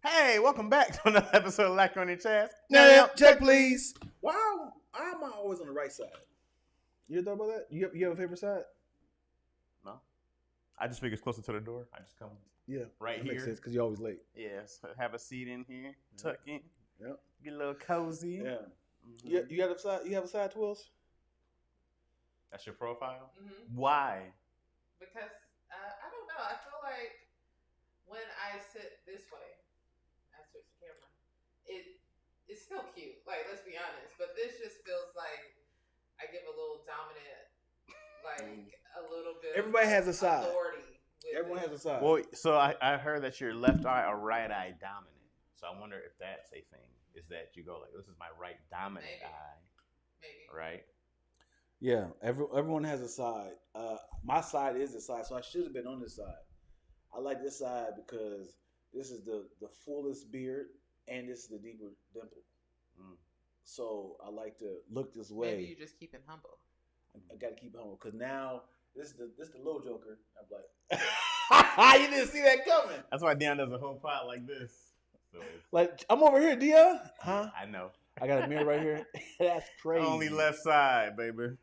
Hey, welcome back to another episode of Lack on Your Chaz. Yeah, check please. Why am I always on the right side? You ever thought about that? You have a favorite side? No. I just figure it's closer to the door. I just come right that here. Makes sense because you're always late. Yes. Have a seat in here. Tuck in. Yep. Get a little cozy. Yeah. Mm-hmm. You have a side? You have a side twirls? That's your profile? Mm-hmm. Why? Because I don't know. I feel like when I sit this way, I switch the camera. It's still cute. Like, let's be honest. But this just feels like I give a little dominant, like a little bit. Everybody has a side. Authority. Everyone has a side. Well, so I heard that you're left eye or right eye dominant. So I wonder if that's a thing. Is that you go like, this is my right dominant eye. Maybe. Right? Yeah, everyone has a side. My side is the side, so I should have been on this side. I like this side because this is the fullest beard and this is the deeper dimple. So I like to look this way. Maybe you just keep it humble. I got to keep it humble because now this is the little joker. I'm like, you didn't see that coming. That's why Dion does a whole pot like this. So like I'm over here, Dion. Huh? I know. I got a mirror right here. That's crazy. Only left side, baby.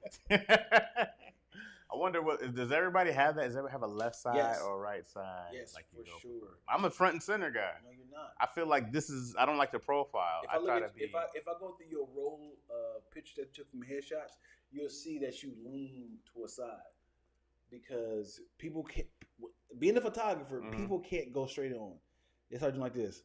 I wonder does everybody have that? Does everybody have a left side or a right side? Yes, like for sure. I'm a front and center guy. No, you're not. I feel like I don't like the profile. If I go through your roll of pictures that you took from headshots, you'll see that you lean to a side because people can't. Being a photographer, people can't go straight on. They start doing like this.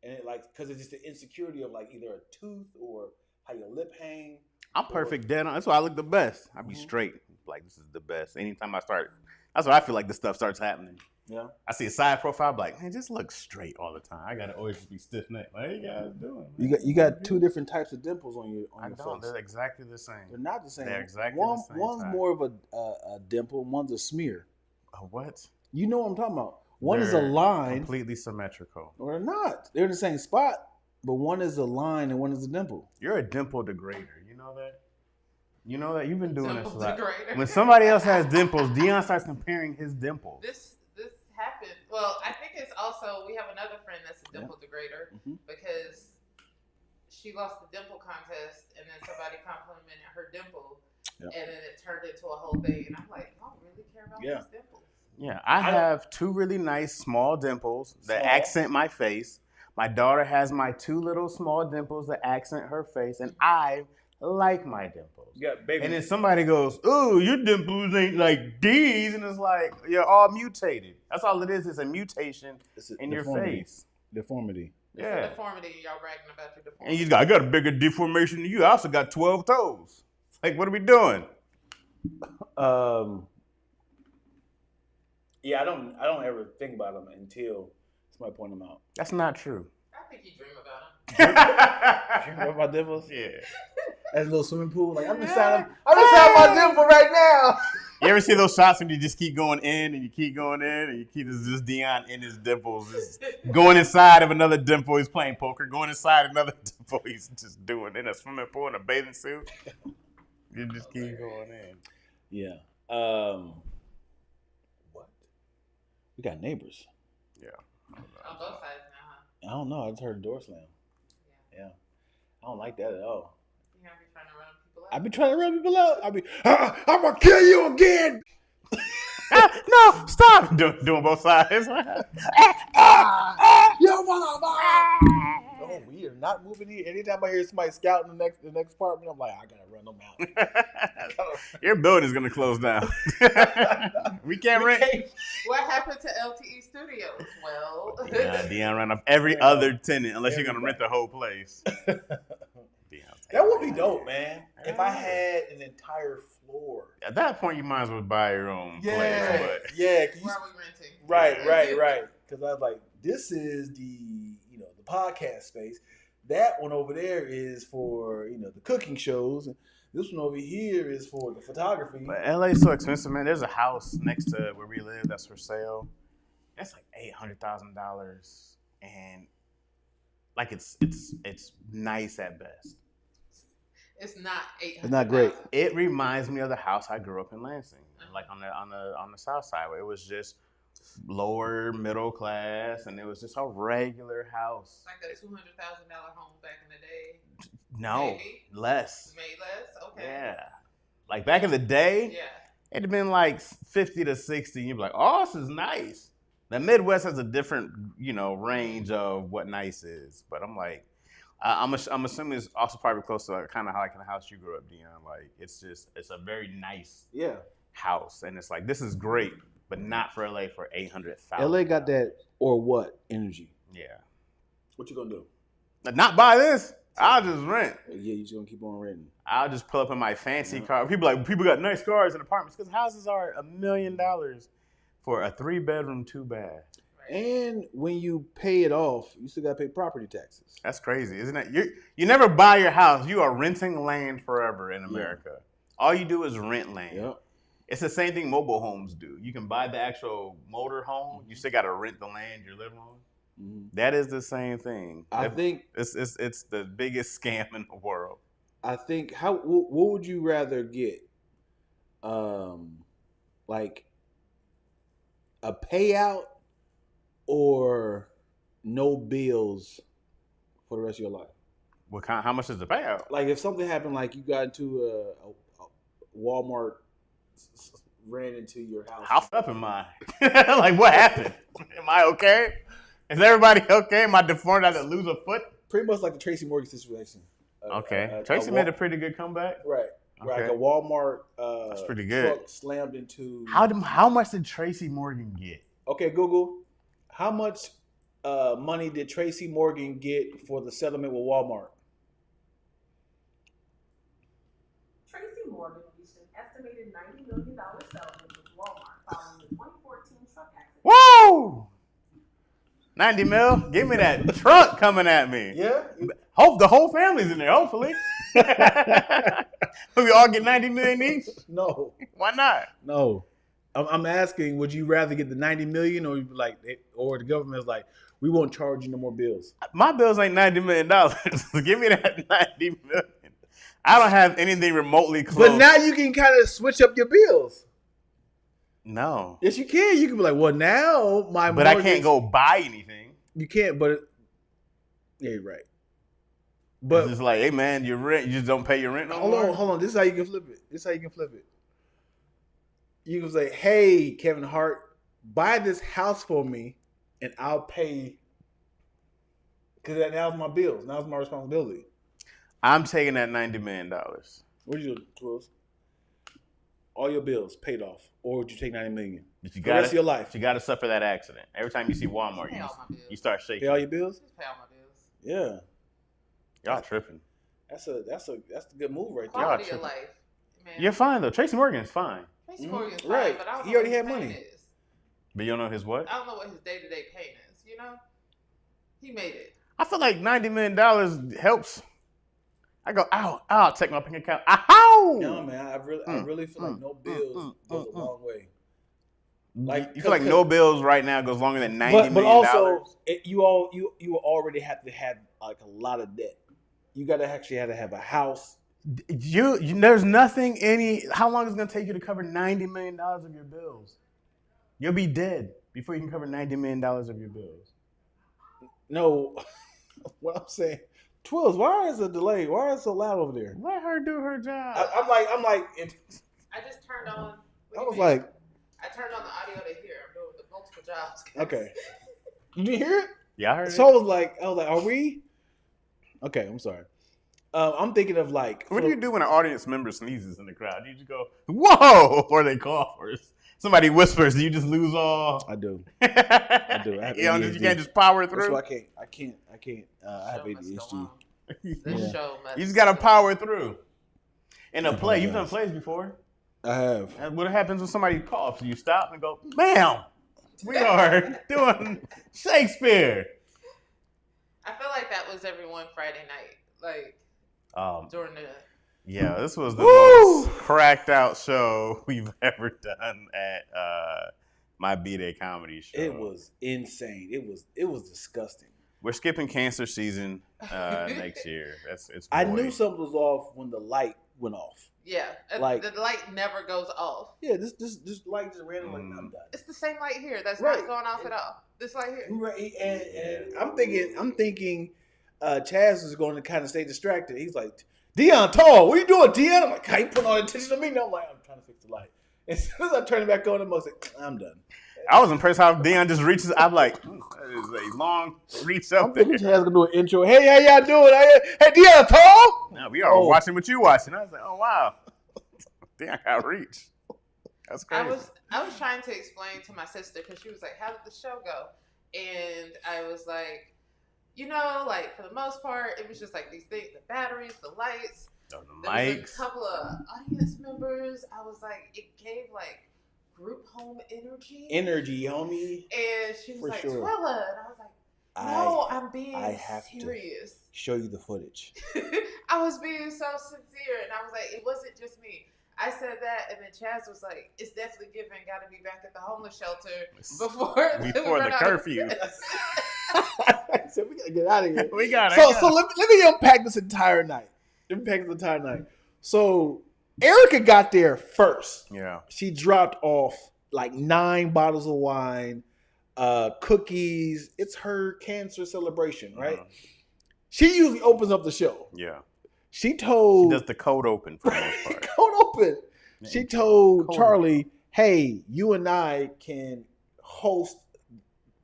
And because it's just the insecurity of like either a tooth or how your lip hang. I'm perfect dead on. That's why I look the best. I be straight. Like, this is the best. Anytime I start, that's what I feel like this stuff starts happening. Yeah. I see a side profile, I'm like, man, just look straight all the time. I gotta always be stiff necked. Like, how you guys doing? Man? You got two different types of dimples on your face. They're exactly the same. They're not the same. They're exactly the same. One's type. more of a dimple, one's a smear. A what? You know what I'm talking about. One is a line. Completely symmetrical. Or they're not. They're in the same spot, but one is a line and one is a dimple. You're a dimple degrader. You know that? You know that? You've been doing this a lot. Degrader. When somebody else has dimples, Dion starts comparing his dimples. This happened. Well, I think it's also, we have another friend that's a dimple degrader because she lost the dimple contest and then somebody complimented her dimple and then it turned into a whole thing. And I'm like, y'all really care about these dimples? Yeah, I have two really nice small dimples that accent my face. My daughter has my two little small dimples that accent her face, and I like my dimples. Yeah, baby. And then somebody goes, "Ooh, your dimples ain't like these," and it's like you're all mutated. That's all it is. It's a mutation in your face. Deformity. It's a deformity. Y'all bragging about your deformity. And you got, I got a bigger deformation than you. I also got 12 toes. It's like, what are we doing? Yeah, I don't ever think about them until somebody point them out. That's not true. I think you dream about them. You remember my dimples? Yeah. As a little swimming pool. Like, I'm inside my dimple right now. You ever see those shots when you just keep going in and you keep going in and you keep just Dion in his dimples, just going inside of another dimple. He's playing poker, going inside another dimple. He's just doing in a swimming pool in a bathing suit. You just keep going in. Yeah. What? We got neighbors. Yeah. On both sides now, huh? I don't know. I just heard a door slam. Yeah. I don't like that at all. You know, be trying to run people out. I be trying to run people out. I'm going to kill you again. No, stop. Doing both sides. Yo, no, we are not moving here. Anytime I hear somebody scouting the next apartment, I'm like, I got to run them out. Your building's going to close down. we can't rent. What happened to LTE Studios? Well, Dion ran off every other tenant unless you're going to rent the whole place. That would be dope, man. If I had an entire floor. At that point, you might as well buy your own place. But. Yeah. Where are we renting? Right. Because I was like, this is the podcast space. That one over there is for, the cooking shows. And this one over here is for the photography. But LA's so expensive, man. There's a house next to where we live that's for sale. That's like $800,000. And like it's nice at best. It's not $800,000. It's not great. It reminds me of the house I grew up in Lansing, like on the south side, where it was just lower middle class, and it was just a regular house. Like a $200,000 home back in the day. No, Maybe. less. Made less. Okay. Yeah, like back in the day, Yeah. it'd have been like 50 to 60. You'd be like, oh, this is nice. The Midwest has a different, range of what nice is. But I'm like, I'm assuming it's also probably close to kind of like in the house you grew up, Dion. Like it's a very nice house, and it's like this is great, but not for LA for $800,000. LA got that or what energy? Yeah. What you gonna do? Not buy this. I'll just rent. Yeah, you just gonna keep on renting. I'll just pull up in my fancy car. People got nice cars and apartments because houses are $1 million for a 3-bedroom, 2-bath. And when you pay it off, you still gotta pay property taxes. That's crazy, isn't it? You never buy your house. You are renting land forever in America. Yeah. All you do is rent land. Yep. It's the same thing mobile homes do. You can buy the actual motor home. You still got to rent the land you're living on. Mm-hmm. That is the same thing. I think it's the biggest scam in the world. I think what would you rather get? Like a payout or no bills for the rest of your life? How much is the payout? Like if something happened, like you got into a Walmart, ran into your house. How up am I? Like what happened? Am I okay? Is everybody okay? Am I deformed? I lose a foot? Pretty much like the Tracy Morgan situation. Okay. Tracy made a pretty good comeback. Right. Okay. Like a Walmart that's pretty good. Truck slammed into. How much did Tracy Morgan get? Okay, Google. How much money did Tracy Morgan get for the settlement with Walmart? Tracy Morgan reached an estimated $90 million settlement with Walmart following the 2014 truck accident. Whoa! 90 mil? Give me that truck coming at me. Yeah. Hope the whole family's in there, hopefully. We all get 90 million each? No. Why not? No. I'm asking, would you rather get the 90 million or the government's like, we won't charge you no more bills? My bills ain't $90 million. Give me that 90 million. I don't have anything remotely close. But now you can kind of switch up your bills. No. Yes, you can. You can be like, well, now my But I can't go buy anything. You can't, but yeah, you're right. But it's just like, hey man, your rent, you just don't pay your rent no more? Hold on. This is how you can flip it. You can say, hey, Kevin Hart, buy this house for me and I'll pay, because now's my bills. Now's my responsibility. I'm taking that $90 million. What do you do, Twills? All your bills paid off, or would you take $90 million? But the rest of your life. You got to suffer that accident. Every time you see Walmart, you start shaking. Pay all your bills? Just pay all my bills. Yeah. Y'all tripping. That's a good move right there. Quality of life, man. You're fine though. Tracy Morgan's fine. Tracy Morgan's fine, right. But I don't he know already what had his money. pain is. But you don't know his what? I don't know what his day-to-day pain is. He made it. I feel like $90 million helps. I go, ow, I'll take my bank account. Ow! No, man, I really feel like no bills goes a long way. Like you feel like no bills right now goes longer than $90 million. But also, you already have to have like a lot of debt. You gotta actually have a house. There's nothing how long is it gonna take you to cover $90 million of your bills? You'll be dead before you can cover $90 million of your bills. No, what I'm saying, Twills, why is it delayed? Why is it so loud over there? Let her do her job. I'm like. I just turned on. I was like, I turned on the audio to hear. I'm doing the multiple jobs. Okay. You didn't hear it? Yeah, I heard it. So I was like, are we? Okay, I'm sorry. I'm thinking of like. What do you do when an audience member sneezes in the crowd? You just go, whoa, or they cough, or somebody whispers. Do you just lose all? I do. I do. I have you can't just power through. So I can't. I have ADHD. This show must. You just gotta power through. In a play, you've done plays before. I have. And what happens when somebody coughs? You stop and go, ma'am, we are doing Shakespeare. I feel like that was every one Friday night, during the. Yeah, this was the most cracked out show we've ever done at my B-Day comedy show. It was insane. It was disgusting. We're skipping cancer season next year. I knew something was off when the light went off. Yeah, Like- the light never goes off. Yeah, this light just ran like I'm done. It's the same light here that's Right. not going off at all. This light here. Right, and I'm thinking, Chaz is going to kind of stay distracted. He's like, Dion, tall, what are you doing, Dion? I'm like, how you putting all the attention to me? And I'm like, I'm trying to fix the light. As soon as I turn it back on, I'm like, I'm done. I was impressed how Dion just reaches. I'm like, that is a long reach I'm up there. thinking Chaz gonna do an intro. Hey, how y'all doing? Hey, Dion, tall? No, we are watching what you watching. I was like, oh wow, Dion got reach. That's crazy. I was trying to explain to my sister because she was like, "How did the show go?" And I was like, like for the most part, it was just like these things: the batteries, the lights, the there mics. was a couple of audience members. I was like, it gave like group home energy. Energy, homie. And she was For like, sure. Twella, and I was like, no, I'm being I have serious. to show you the footage. I was being so sincere, and I was like, it wasn't just me. I said that, and then Chaz was like, "It's definitely given. Got to be back at the homeless shelter before the curfew." So we gotta get out of here. We got it. So let me unpack this entire night. So Erica got there first. Yeah. She dropped off like 9 bottles of wine, cookies. It's her cancer celebration, right? She usually opens up the show. Yeah. She told. She does the code open for the most part. Code open. She told Code Charlie, "Hey, you and I can host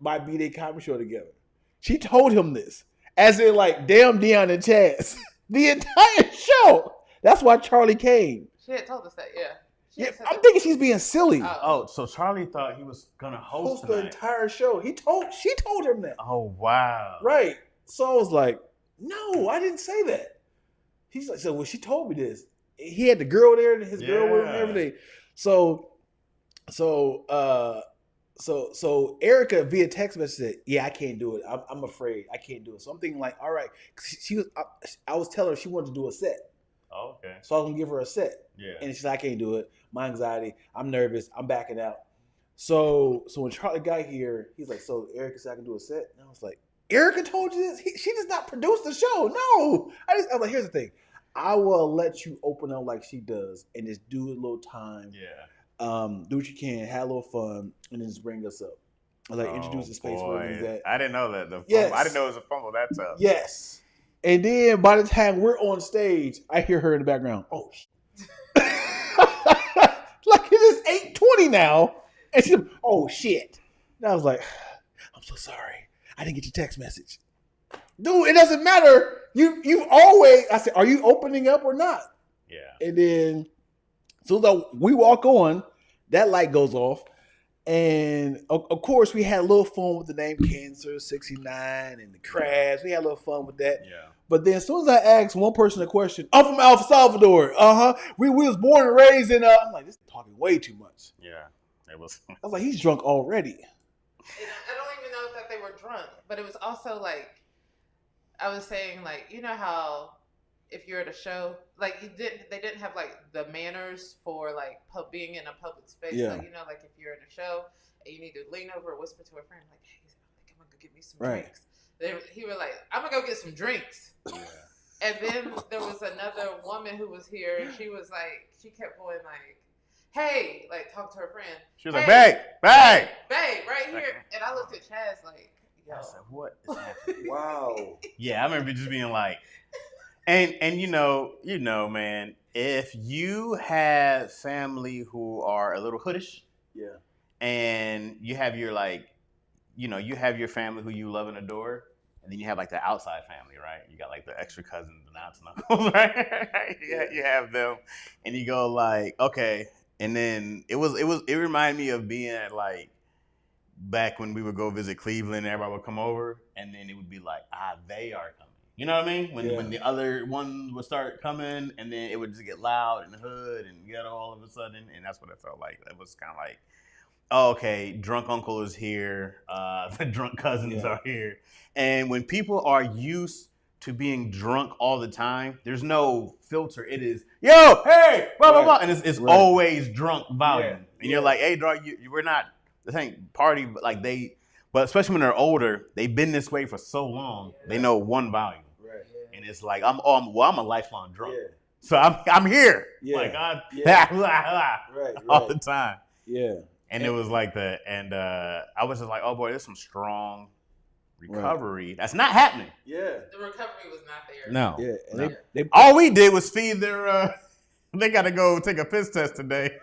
my B-Day comedy show together." She told him this, as in like, damn Dion and Chaz, the entire show. That's why Charlie came. She had told us that, yeah. Yeah, I'm thinking she's being silly. Oh, so Charlie thought he was gonna host the entire show. She told him that. Oh wow. Right. So I was like, no, I didn't say that. He's like, so well, she told me this. He had the girl there, and his girl with him and everything. So Erica via text message said, "Yeah, I can't do it. I'm afraid I can't do it." So I'm thinking like, all right, I was telling her she wanted to do a set. Oh, okay. So I was gonna give her a set. Yeah. And she's like, I can't do it. My anxiety. I'm nervous. I'm backing out. So when Charlie got here, he's like, so Erica said I can do a set? And I was like, Erica told you this? She does not produce the show. No. I was like, here's the thing. I will let you open up like she does and just do a little time. Yeah. Do what you can, have a little fun, and then just bring us up. Like introduce the space where he's at. I didn't know that. Yes. I didn't know it was a fumble that tough. Yes. And then by the time we're on stage, I hear her in the background. Oh, like it is 8:20 now. And she's like, oh shit. And I was like, I'm so sorry. I didn't get your text message. Dude, it doesn't matter. You always, I said, are you opening up or not? Yeah. And then, so we walk on, that light goes off. And of course, we had a little fun with the name Cancer 69 and the crabs. We had a little fun with that. Yeah. But then as soon as I asked one person a question, I'm from El Salvador. We was born and raised in, I'm like, this is talking way too much. Yeah. It was. I was like, he's drunk already. And I don't even know that they were drunk, but it was also like, I was saying like, you know how if you're at a show, like they didn't have like the manners for like being in a public space. Yeah. Like, like if you're in a show and you need to lean over or whisper to a friend, like, hey, I think I'm gonna go get me some Right. drinks. He was like, I'm gonna go get some drinks. Yeah. And then there was another woman who was here, and she was like, she kept going like, hey, like talk to her friend. She was like, babe, babe, right here. And I looked at Chaz like, yo. I said, what is happening? Wow. Yeah, I remember just being like, and you know, man, if you have family who are a little hoodish, Yeah. and you have your you have your family who you love and adore, and then you have like the outside family, right? You got like the extra cousins and aunts and uncles, right? Yeah, you have them, and you go like, okay, and then it reminded me of being at like back when we would go visit Cleveland, and everybody would come over, and then it would be like, they are coming. You know what I mean? When the other one would start coming, and then it would just get loud in the hood and ghetto all of a sudden, and that's what it felt like. It was kind of like, oh, okay, drunk uncle is here, the drunk cousins are here, and when people are used to being drunk all the time, there's no filter. It is, yo, hey, blah blah blah, and it's always drunk volume, and you're like, hey, dog, we're not the same party, but like but especially when they're older, they've been this way for so long, they know one volume. And it's like I'm a lifelong drunk. So I'm here. Yeah. Like Right. all the time. Yeah. And it was like that. And I was just like, oh boy, there's some strong recovery. That's not happening. Yeah. The recovery was not there. No. Yeah. And No. they All we did was feed their they gotta go take a piss test today.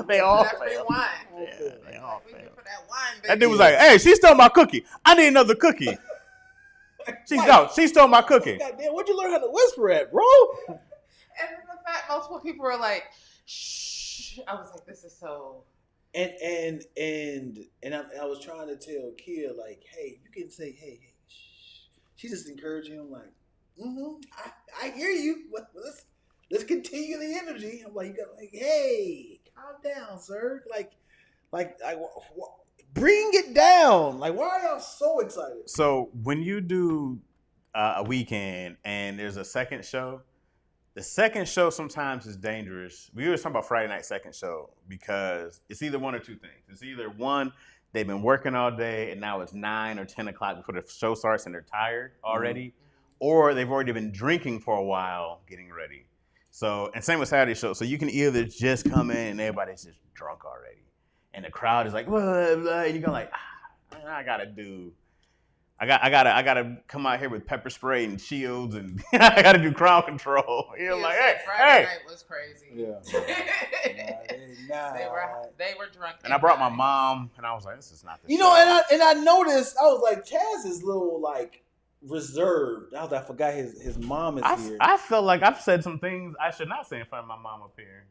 They all That free failed. wine. Yeah, they all We failed. here for that wine, baby. That dude was like, hey, she stole my cookie. I need another cookie. She stole my cookie. Goddamn, where'd you learn how to whisper at, bro? And then the fact multiple people were like, shh. I was like, this is so. And I was trying to tell Kia, like, hey, you can say, hey, shh. She just encouraging him, like, I hear you. Let's continue the energy. I'm like, you got like, hey, calm down, sir. Like, bring it down. Like, why are y'all so excited? So when you do a weekend and there's a second show, the second show sometimes is dangerous. We were talking about Friday night second show because it's either one or two things. It's either one, they've been working all day and now it's 9 or 10 o'clock before the show starts and they're tired already, or they've already been drinking for a while getting ready. So, and same with Saturday show. So you can either just come in and everybody's just drunk already, and the crowd is like, blah, blah, and you go like, I gotta come out here with pepper spray and shields, and I gotta do crowd control. You're like, Friday night was crazy. Yeah. They were drunk. And I brought my mom, and I was like, this is not the You show. know, and I noticed, I was like, Chaz is a little like reserved. I forgot his mom is here. I felt like I've said some things I should not say in front of my mom up here.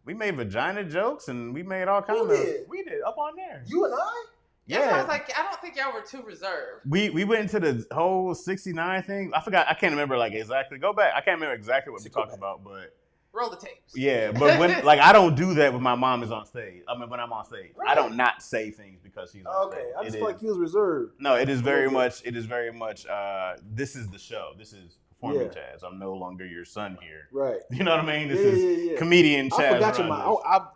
We made vagina jokes, and we made all kinds of. We did up on there. You and I? Yeah. So I was like, I don't think y'all were too reserved. We went into the whole 69 thing. I forgot. I can't remember like exactly. Go back. I can't remember exactly what we talked about, but roll the tapes. Yeah, but when like I don't do that when my mom is on stage. I mean, when I'm on stage, Right. I don't not say things because she's on stage. Okay, I just It feel is- like he was reserved. No, it is very Okay. much. It is very much. This is the show. This is performing Yeah. Chaz. I'm no longer your son here. Right. You know what I mean? This Yeah, is yeah, yeah. comedian Chaz. I forgot your Rogers. mom.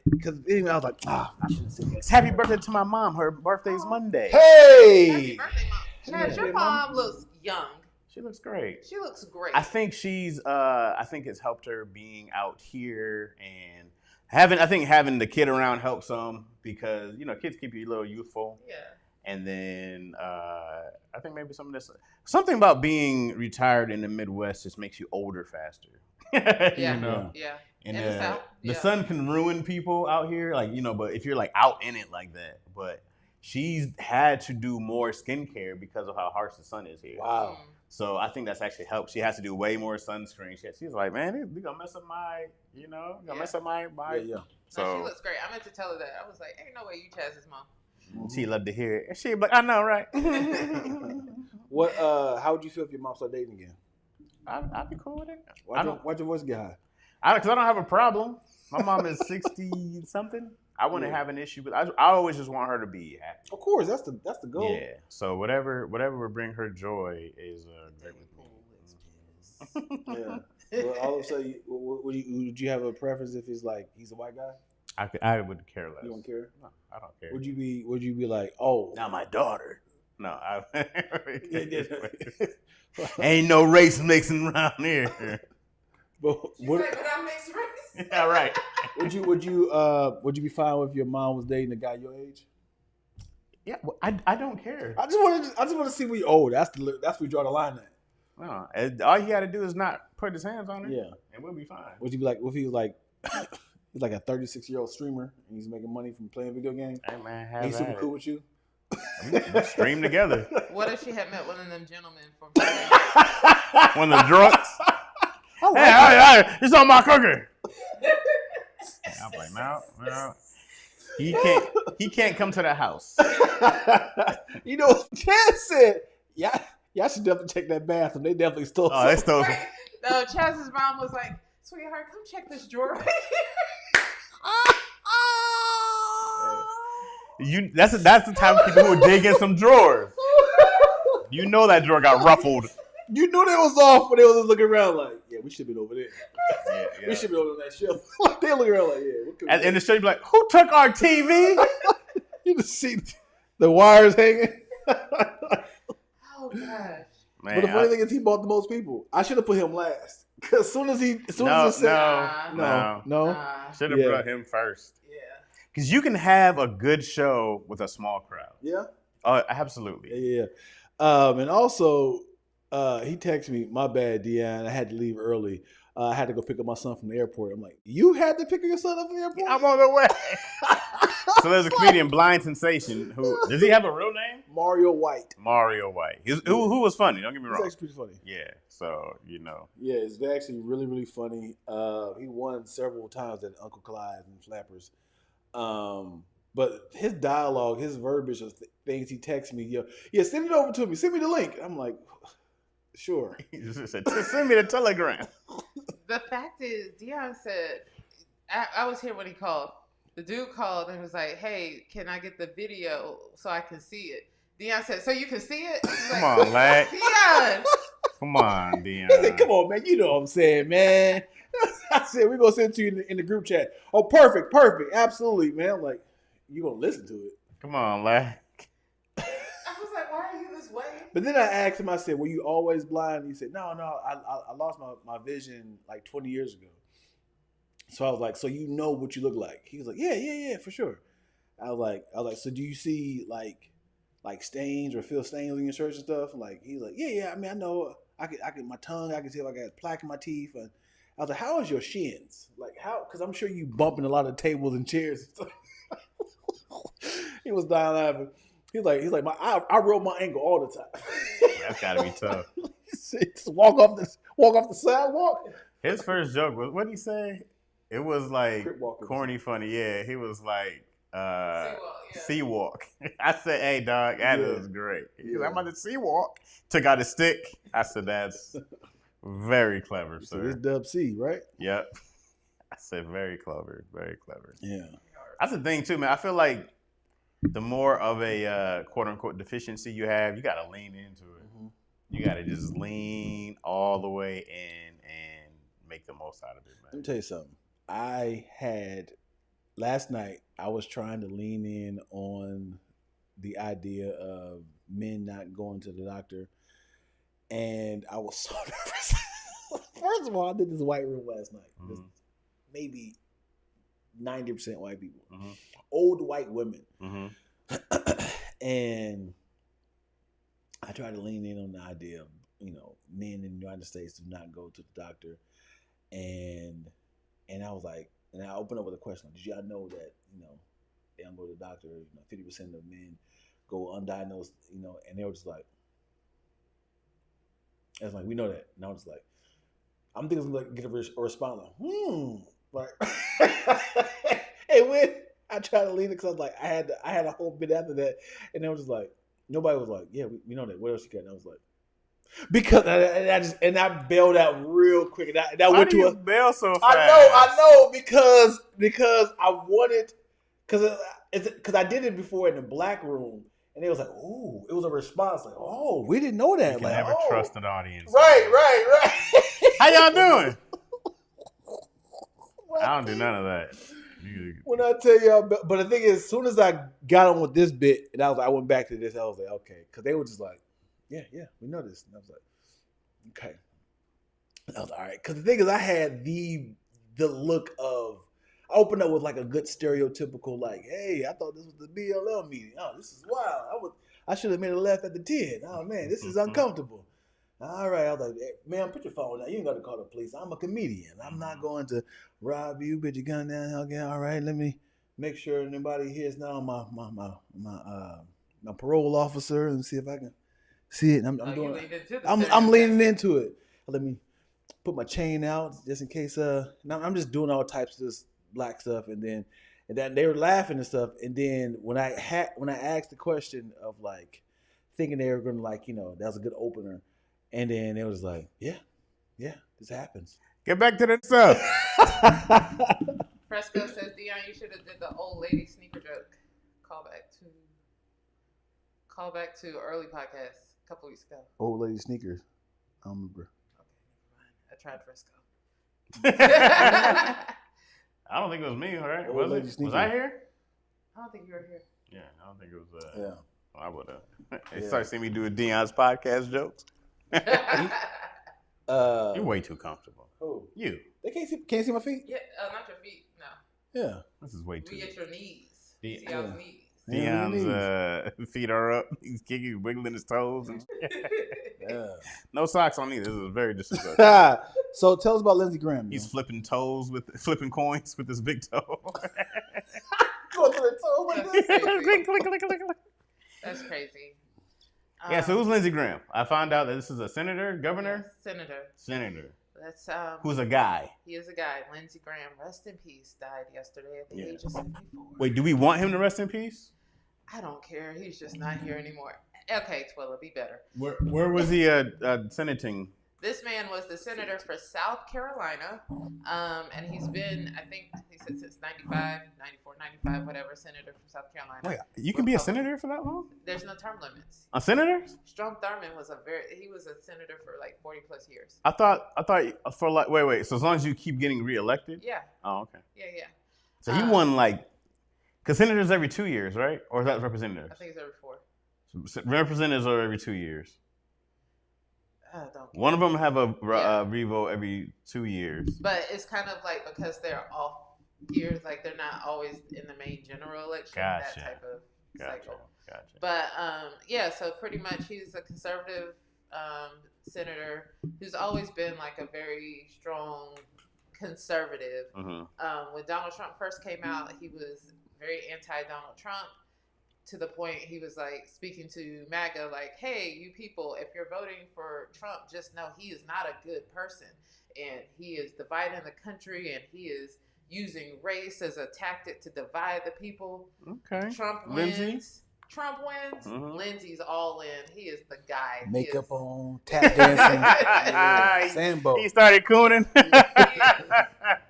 Because anyway, I was like, I shouldn't say that. It's happy birthday to my mom. Her birthday's Monday. Hey! Happy birthday, Mom. Chaz, your mom looks young. She looks great. She looks great. I think she's. I think it's helped her being out here and having the kid around helps some because kids keep you a little youthful. Yeah. And then I think maybe something about being retired in the Midwest just makes you older faster. Yeah. Yeah. And In the South, the yeah. sun can ruin people out here, but if you're like out in it like that. But she's had to do more skincare because of how harsh the sun is here. Wow. So I think that's actually helped. She has to do way more sunscreen. She's like, man, we gonna mess up my, mess up my. Yeah. So No, she looks great. I meant to tell her that. I was like, ain't no way you Chaz's mom. she loved to hear it. And she'd be like, I know, right? What? How would you feel if your mom started dating again? I'd be cool with it. Why'd your voice get high? Because I don't have a problem. My mom is 60 something. I wouldn't have an issue with. I always just want her to be happy. Of course, that's the goal. Yeah. So whatever would bring her joy is great with me. Yeah. Well, all of a sudden, would you have a preference if it's like he's a white guy? I would care less. You don't care? No, I don't care. Would you be like, oh, Not my daughter. No, ain't no race mixing around here. but She's what, like, but I'm mixed race. Yeah, right. would you be fine if your mom was dating a guy your age? Yeah, well, I don't care. I just want to see where you old. That's where you draw the line at. No, all you got to do is not put his hands on her. Yeah. and we'll be fine. Would you be like, if he was like, he's like a 36-year-old streamer and he's making money from playing video games? Hey man, have He's super at cool it. with you. We stream together. What if she had met one of them gentlemen from One of the drunks. Hey, it's on my cooker. I'm like, no. He can't come to the house. You know what Chaz said? Yeah, y'all should definitely check that bathroom. They definitely stole Oh, they something. stole. Right? No, Chaz's mom was like, sweetheart, come check this drawer right That's the type of people who would dig in some drawers. You know that drawer got ruffled. You knew they was off, but they was just looking around like, yeah, we should have been over there. Yeah. We should be over on that shelf. They looking around like, yeah. What could we And the show, you be like, who took our TV? You just see the wires hanging. Oh gosh. Man, But the funny thing is, he bought the most people. I should have put him last. Because as soon as it said, Nah. Should have Yeah. brought him first. Yeah. Because you can have a good show with a small crowd. yeah. Oh, absolutely. Yeah. And also, he texted me, my bad, Dion. I had to leave early. I had to go pick up my son from the airport. I'm like, you had to pick your son up from the airport? I'm on the way. So there's a comedian, Blind Sensation, who does he have a real name? Mario White. Mario White. Who was funny, don't get me He's wrong. actually pretty funny. Yeah, so, Yeah, it's actually really, really funny. He won several times at Uncle Clyde's and Flappers. But his dialogue, his verbiage of things he texts me, send it over to me. Send me the link. I'm like, sure. He just said, send me the telegram. The fact is, Dion said, I was here when he called. The dude called and was like, hey, can I get the video so I can see it? Dion said, so you can see it? Come on, lad. Dion! Come on, Dion. He said, come on, man. You know what I'm saying, man. I said, we're going to send it to you in the group chat. Oh, perfect. Absolutely, man. I'm like, you going to listen to it. Come on, lad. I was like, why are you this way? But then I asked him, I said, were you always blind? He said, no, I lost my vision like 20 years ago. So I was like, so you know what you look like? He was like, yeah, for sure. I was like, so do you see like stains or feel stains on your shirts and stuff? Like, he's like, yeah. I mean, I know. I can my tongue. I can see if I got plaque in my teeth. And I was like, how is your shins? Like, how? Because I'm sure you bumping a lot of tables and chairs and stuff. He was dying laughing. He's like, I roll my ankle all the time. That's gotta be tough. Just walk off the sidewalk. His first joke was, what did he say? It was like corny funny. Yeah, he was like, sea walk. I said, hey, dog, that was great. He's like, I'm on the sea walk. Took out his stick. I said, that's very clever, sir. So it's Dub C, right? Yep. I said, very clever. Yeah. That's the thing, too, man. I feel like the more of a quote-unquote deficiency you have, you got to lean into it. Mm-hmm. You got to just lean all the way in and make the most out of it, man. Let me tell you something. Last night, I was trying to lean in on the idea of men not going to the doctor, and I was so nervous. First of all, I did this white room last night. Mm-hmm. Maybe 90% white people. Mm-hmm. Old white women. Mm-hmm. And I tried to lean in on the idea of, men in the United States do not go to the doctor. And I was like, and I opened up with a question. Did y'all know that, they don't go to the doctor? 50% of men go undiagnosed, and they were just like, I was like, we know that. And I was like, I'm thinking I'm like get a response like, hey, when I tried to lean it because I was like, I had a whole bit after that, and they were just like, nobody was like, yeah, we know that. What else you got? And I was like, because I bailed out real quick, and I went to a bail so fast. I know because I wanted because I did it before in the black room, and it was like, ooh, it was a response like, oh, we didn't know that. You can like, never trust an audience. Right. How y'all doing? I don't do none of that. When I tell y'all, but the thing is, as soon as I got on with this bit, and I went back to this, I was like, okay, because they were just like, yeah, we know this, and I was like, okay. And I was like, all right, because the thing is, I had the look of, I opened up with like a good stereotypical, like, hey, I thought this was the BLM meeting. Oh, this is wild. I should have made a left at the 10. Oh man, this is uncomfortable. All right, I was like, hey, man, put your phone down. You ain't got to call the police. I'm a comedian. I'm not going to rob you. Put your gun down. Okay, all right. Let me make sure nobody hears now my parole officer and see if I can see it. I'm leaning into it. Let me put my chain out just in case. I'm just doing all types of this black stuff, and then they were laughing and stuff. And then when I asked the question of like thinking they were gonna like that was a good opener. And then it was like, yeah, this happens. Get back to that stuff. Fresco says, Dion, you should have did the old lady sneaker joke. Call back to early podcast a couple weeks ago. Old lady sneakers. I don't remember. Okay, never mind. I tried Fresco. I don't think it was me, right? Old lady Was sneakers. I here? I don't think you were here. Yeah, I don't think it was. Yeah. I would have. They started seeing me do Dion's podcast jokes. You're way too comfortable. Who? You. They can't see my feet. Yeah, not your feet. No. Yeah. This is way too. We get your knees. The- See y'all's knees. Dion's feet are up. He's kicking, wiggling his toes. And Yeah. no socks on either. This is very disrespectful. So tell us about Lindsey Graham. He's flipping coins with his big toe. Going through the toe like this. click, click, click, click, click. That's crazy. Yeah, so who's Lindsey Graham? I found out that this is a senator, governor? Senator. That's Who's a guy? He is a guy. Lindsey Graham, rest in peace, died yesterday at the age of 74. Wait, do we want him to rest in peace? I don't care. He's just not here anymore. Okay, Twilla, be better. Where was he senating? This man was the senator for South Carolina, and he's been, I think, he said since 95, 94, 95, whatever, senator from South Carolina. Wait, you can be a senator for that long? There's no term limits. A senator? Strom Thurmond was he was a senator for like 40 plus years. I thought for like, wait, so as long as you keep getting reelected? Yeah. Oh, okay. Yeah. So he won because senators every 2 years, right? Or is that representatives? I think it's every 4. So representatives are every 2 years. Don't One of them have a revote every 2 years. But it's kind of like because they're off years, like they're not always in the main general election. Gotcha. That type of cycle. Gotcha. But so pretty much he's a conservative senator who's always been like a very strong conservative. Mm-hmm. When Donald Trump first came out, he was very anti-Donald Trump. To the point he was like speaking to MAGA like, hey, you people, if you're voting for Trump, just know he is not a good person. And he is dividing the country and he is using race as a tactic to divide the people. Okay. Trump Lindsey? wins. Mm-hmm. Lindsey's all in. He is the guy. Makeup on, tap dancing, Sambo. He started cooning.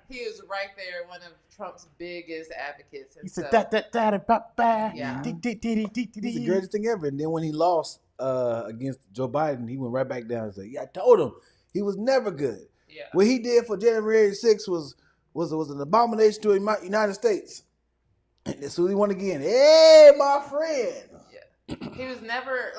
He is right there, one of Trump's biggest advocates. And he said that. Yeah. He's the greatest thing ever. And then when he lost against Joe Biden, he went right back down and said, "Yeah, I told him he was never good. Yeah. What he did for January 6th was an abomination to the United States." And so he won again. Hey, my friend. Yeah. He was never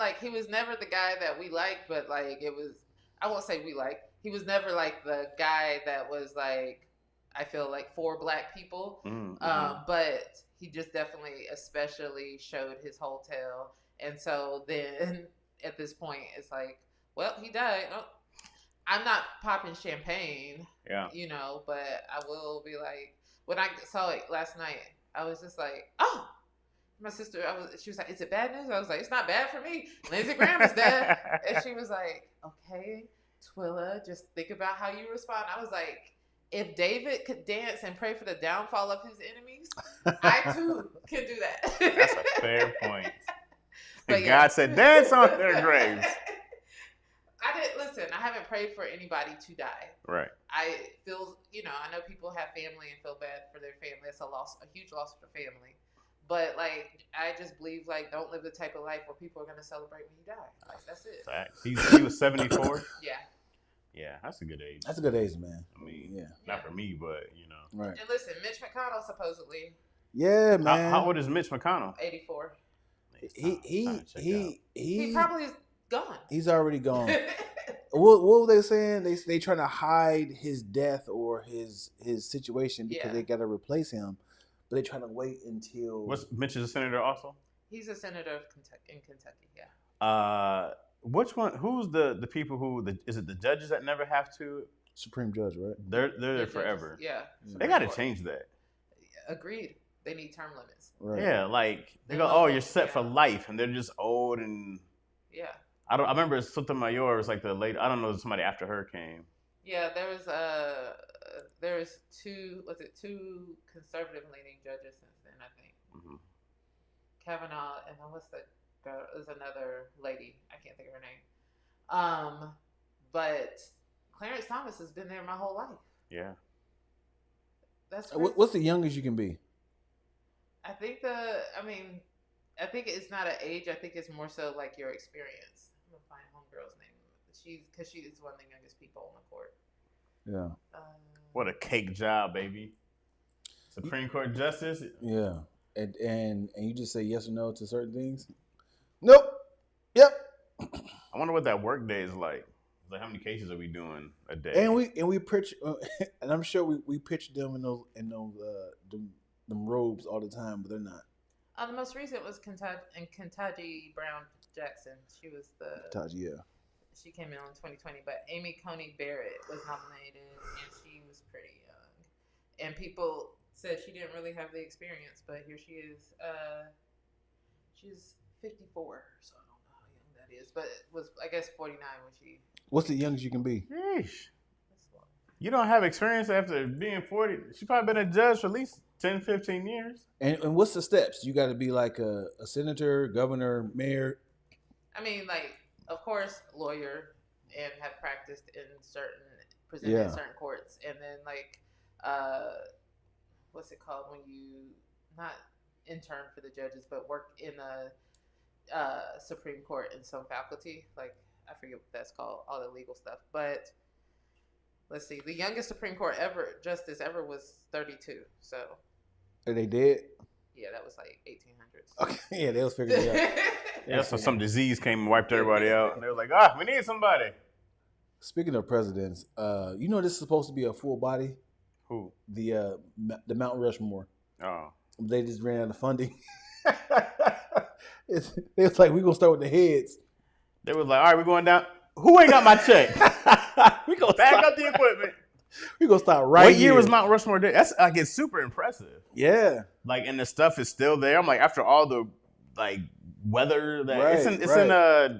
the guy that we liked, but like it was. I won't say we liked. He was never like the guy that was like, I feel like, for black people. Mm-hmm. But he just definitely especially showed his whole tail. And so then at this point, it's like, well, he died. Oh, I'm not popping champagne, but I will be like, when I saw it last night, I was just like, oh, my sister, she was like, is it bad news? I was like, it's not bad for me. Lindsey Graham is dead. And she was like, okay, Twilla, just think about how you respond. I was like, if David could dance and pray for the downfall of his enemies, I too can do that. That's a fair point. But God said, dance on their graves. I haven't prayed for anybody to die. Right. I feel, I know people have family and feel bad for their family. It's a huge loss for family. But like, I just believe like, don't live the type of life where people are going to celebrate when you die. Like, that's it. Facts. He was 74. Yeah. Yeah, that's a good age. That's a good age, man. I mean, not for me, but Right. And listen, Mitch McConnell supposedly. Yeah, man. How old is Mitch McConnell? 84. He probably is gone. He's already gone. What were they saying? They trying to hide his death or his situation because they got to replace him, but they trying to wait until. Mitch is a senator also? He's a senator in Kentucky. Yeah. Which one? Who's the people who? Is it the judges that never have to? Supreme Judge, right? They're there forever. Yeah. They got to change that. Agreed. They need term limits. Right. Yeah, like they go, oh, you're set for life, and they're just old and. Yeah. I remember Sotomayor was like the late. I don't know, somebody after her came. Yeah, there was two conservative leaning judges since then, I think. Mm-hmm. Kavanaugh, and then what's the girl? There's another lady. I can't think of her name. But Clarence Thomas has been there my whole life. Yeah. That's crazy. What's the youngest you can be? I think it's not an age. I think it's more so like your experience. I'm gonna find homegirl's name. Because she is one of the youngest people on the court. Yeah. What a cake job, baby. Supreme Court Justice. Yeah. And you just say yes or no to certain things? Nope. Yep. I wonder what that work day is like. like, how many cases are we doing a day? And we pitch, and I'm sure we pitch them in those them robes all the time, but they're not. The most recent was Kentucky Brown Jackson. She was Taji, yeah. She came in on 2020, but Amy Coney Barrett was nominated, and she was pretty young. And people said she didn't really have the experience, but here she is. She's 54, so I don't know how young that is, but it was, I guess, 49 when she. What's the youngest you can be? Yeesh. You don't have experience after being 40. She's probably been a judge for at least 10, 15 years. And what's the steps? You got to be like a senator, governor, mayor. I mean, like, of course, lawyer, and have practiced in presented in certain courts, and then like, what's it called when you not intern for the judges, but work in a Supreme Court in some faculty. Like, I forget what that's called, all the legal stuff. But let's see, the youngest Supreme Court justice ever was 32. So. Are they dead? Yeah, that was like 1800s. Okay, yeah, they was figuring it out. Yeah, so some disease came and wiped everybody out. And they were like, we need somebody. Speaking of presidents, you know this is supposed to be a full body? Who? The Mount Rushmore. Oh. They just ran out of funding. It was like, we're going to start with the heads. They was like, all right, we're going down. Who ain't got my check? We gonna back up the equipment. We're going to start right What year here. was Mount Rushmore there? That's like, it's super impressive. Yeah. Like, and the stuff is still there. I'm like, after all the like weather that Right, it's in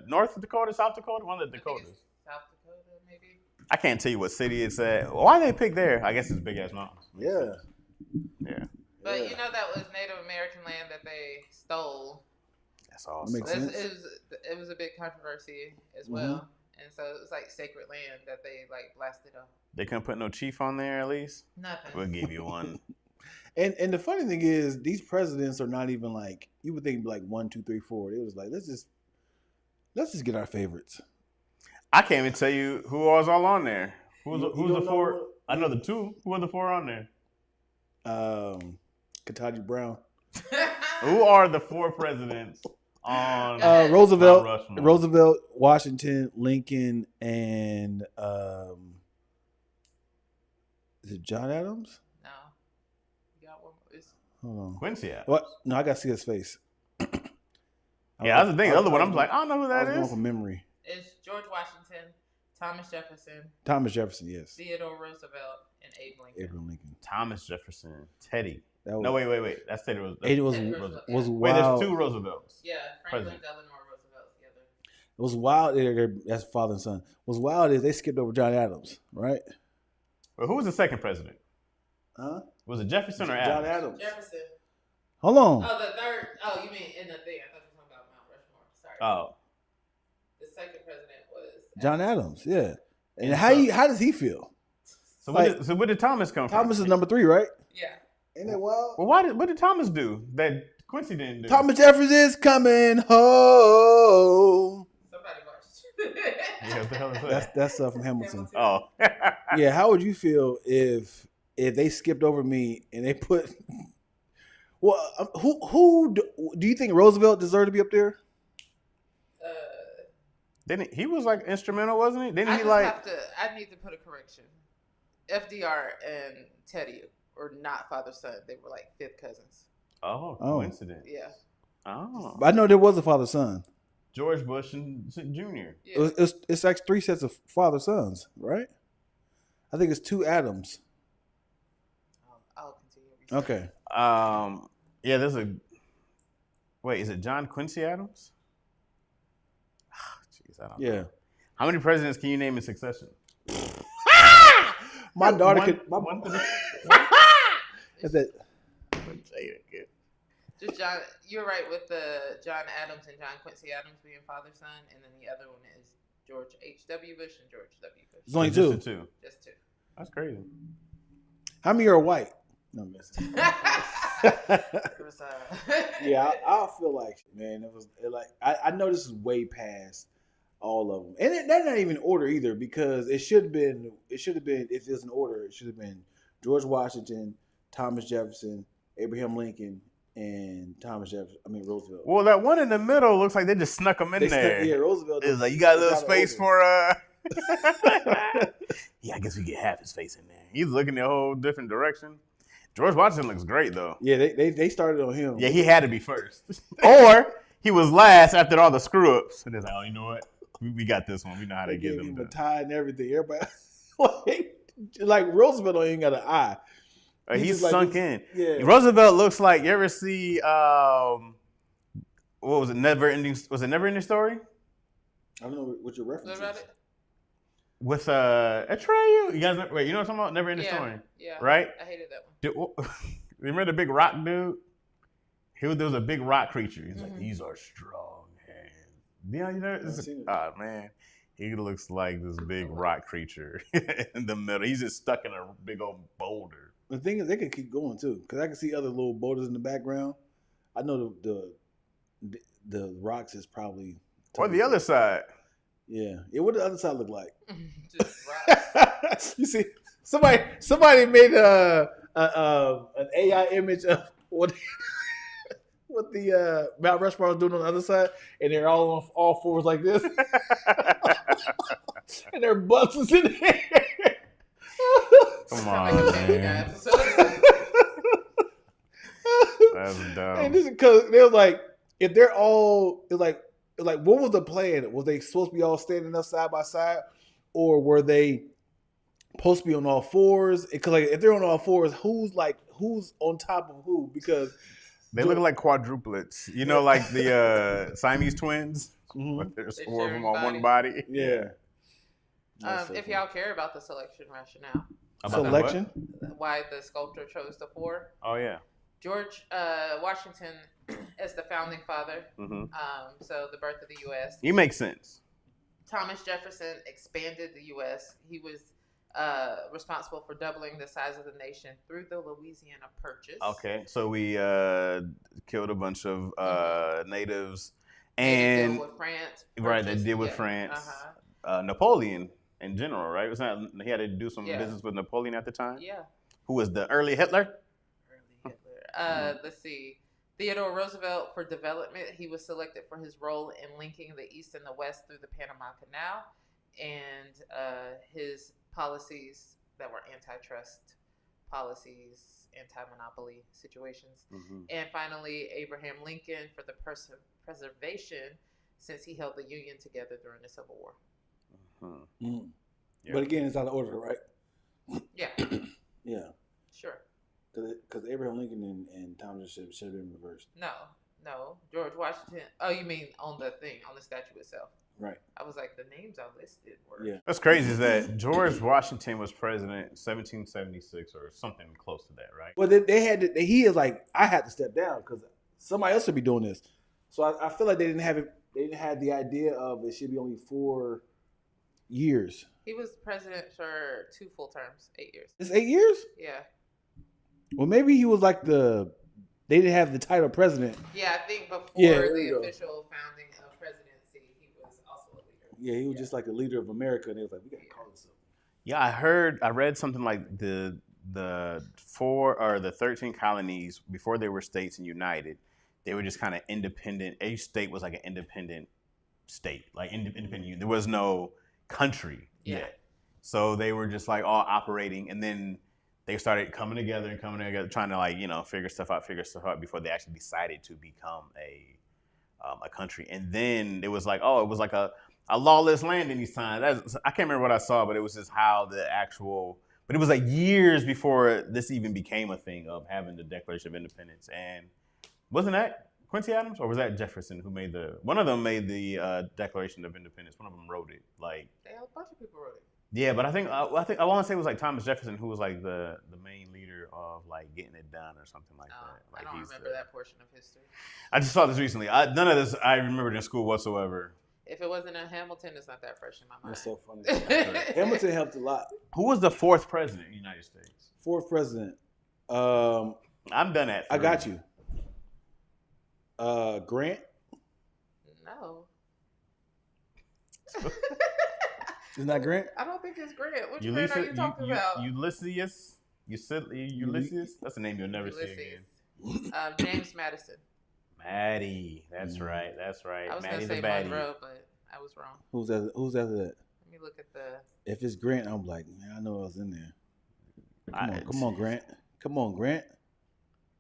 North Dakota, South Dakota, one of the Dakotas. South Dakota, maybe. I can't tell you what city it's at. Why they pick there? I guess it's big ass mountains. Yeah. Yeah. But you know that was Native American land that they stole. That's awesome. Makes sense. It was a big controversy as well, and so it was like sacred land that they like blasted up. They couldn't put no chief on there at least. Nothing. We'll give you one. And the funny thing is, these presidents are not even like, you would think like 1, 2, 3, 4. It was like, let's just get our favorites. I can't even tell you who was all on there. Who's the four? Know? I know the two. Who are the four on there? Kentucky Brown. Who are the four presidents on Roosevelt, Mount Rushmore? Roosevelt, Washington, Lincoln, and is it John Adams? No, you got one. Hold on. Quincy Adams. What? No, I got to see his face. Yeah, that's the thing. The other one, I'm like, I don't know who that I was going is. from memory. It's George Washington, Thomas Jefferson, Thomas Jefferson, yes. Theodore Roosevelt, and Abe Lincoln. Abraham Lincoln. Thomas Jefferson, Teddy. That was, No, wait. That's Teddy Roosevelt. It was Teddy Roosevelt, was yeah. Wait, wild. there's two Roosevelts. Yeah, Franklin President. Delano Roosevelt together. It was wild. That's father and son. What's wild is they skipped over John Adams, right? Well, who was the second president? Huh? Was it Jefferson or John Adams? Adams. Jefferson. Hold on. Oh, the third. Oh, you mean in the thing? I thought you were talking about Mount Rushmore. Sorry. Oh. The second president was John Adams, yeah. And And how does he feel? So Like- where did Thomas come from? Thomas is number 3, right? Yeah. Ain't that wild? Well, what did Thomas do that Quincy didn't do? Thomas Jefferson's coming home. Somebody watched. Yeah, what the hell is that? That's from Hamilton. Oh. Yeah, how would you feel if they skipped over me and they put? Well, who do you think Roosevelt deserved to be up there? He was like instrumental, wasn't he? Didn't I he just like? I need to put a correction. FDR and Teddy were not father son. They were like fifth cousins. Oh, Oh. coincidence. Yeah. Oh. I know there was a father son. George Bush and Jr. Yeah. It's like 3 sets of father sons, right? I think it's 2 Adams. I'll continue. Okay. Yeah, there's a. Wait, is it John Quincy Adams? Jeez, I don't know. Yeah. How many presidents can you name in succession? My daughter One- could. one- Is it? Just John. You're right with the John Adams and John Quincy Adams being father son, and then the other one is George H.W. Bush and George W. Bush. It's only Just 2. the two. Just 2. That's crazy. How many are white? No, I'm messing. It was, Yeah, I feel like, man, I know this is way past all of them, and they're not even in order either, because it should have been if it's an order, it should have been George Washington, Thomas Jefferson, Abraham Lincoln, and Roosevelt. Well, that one in the middle looks like they just snuck him in there. Yeah, Roosevelt. It's like, you got a little space for Yeah, I guess we get half his face in there. He's looking a whole different direction. George Washington looks great though. Yeah, they started on him. Yeah, he had to be first, or he was last after all the screw ups. And it's like, oh, you know what? We got this one. We know how They to give gave him him a the. tie and everything. Everybody, like Roosevelt don't even got an eye. He's just like sunk this- in. Yeah. Roosevelt looks like, you ever see what was it? Never Ending Story? I don't know what your reference What about is. it? With Atreyu. You guys wait, you know what I'm talking about? Never Ending Story. Yeah. Right? I hated that one. Remember the big rock dude? There was a big rock creature. He's like, Mhm. these are strong hands. Dion, you know, I've seen it. oh man. He looks like this big rock creature in the middle. He's just stuck in a big old boulder. The thing is, they could keep going too, because I can see other little boulders in the background. I know the rocks is probably. Or the other side. Yeah. What the other side look like? Just rocks. You see, somebody made an AI image of what the Mount Rushmore was doing on the other side, and they're all on all fours like this, and their butts is in the air. Come Sound on, like a Family Guy man. episode. That's dumb. And this is because they was like, if they're all, it's like, what was the plan? Was they supposed to be all standing up side by side, or were they supposed to be on all fours? Because like, if they're on all fours, who's on top of who? Because They look like quadruplets. You know, like the Siamese twins? Mhm. But there's They 4 of sharing them on one body. yeah. That's so If funny. y'all care about the selection rationale, About the Selection. why the sculptor chose the 4, Oh, yeah. George Washington as the founding father, hmm so the birth of the U.S. He makes sense. Thomas Jefferson expanded the U.S. He was responsible for doubling the size of the nation through the Louisiana Purchase. Okay, so we killed a bunch of natives. Made a And deal with France. right, they Purchased- did with yeah, France. Uh-huh. Napoleon in general, right? Was not he had to do some Yeah. business with Napoleon at the time? Yeah. Who was the early Hitler? Early Hitler. Let's see. Theodore Roosevelt for development. He was selected for his role in linking the East and the West through the Panama Canal, and his policies that were antitrust policies, anti-monopoly situations. Mm-hmm. And finally, Abraham Lincoln for the preservation, since he held the Union together during the Civil War. Mm-hmm. Mm. Yeah. But again, it's out of order, right? Yeah, Yeah. sure. Because Abraham Lincoln and Thomas should have been reversed. No. George Washington. Oh, you mean on the thing, on the statue itself? Right. I was like, the names I listed were. Yeah. What's crazy is that George Washington was president in 1776 or something close to that, right? Well, they had to, he is like, I had to step down because somebody else should be doing this. So I feel like they didn't have it. They didn't have the idea of it should be only 4 years. He was president for 2 full terms, 8 years. It's 8 years. Yeah. Well, maybe he was like they didn't have the title president. Yeah, I think before Yeah, there you the go. official founding of presidency, he was also a leader. Yeah, he was just like the leader of America, and they was like, we got to call this up. Yeah, I read something like the 4 or the 13 colonies before they were states and united, they were just kind of independent. Each state was like an independent state, like independent. There was no country yet, so they were just like all operating, and then they started coming together, trying to like figure stuff out before they actually decided to become a country. And then it was like a lawless land in these times. I can't remember what I saw, but it was just how the actual. But it was like years before this even became a thing of having the Declaration of Independence. And wasn't that Quincy Adams or was that Jefferson who made one of them made the Declaration of Independence. One of them wrote it. Like A bunch of people wrote it. yeah, but I think I want to say it was like Thomas Jefferson who was like the main leader of like getting it done or something like that. Like I don't remember that portion of history. I just saw this recently. None of this I remembered in school whatsoever. If it wasn't in Hamilton, it's not that fresh in my mind. That's so funny. Hamilton helped a lot. Who was the 4th president of the United States? 4th president. I'm done at 3. I got you. Grant. No. Isn't that Grant? I don't think it's Grant. Which Grant are you talking about? Ulysses? Ulysses? That's a name you'll never see again. James Madison. Maddie. That's right. I was Maddie going to say the baddie. Monroe, but I was wrong. Who's after that? Let me look at the. If it's Grant, I'm like, man, I know I was in there. I- Come on, Grant. Come on, Grant.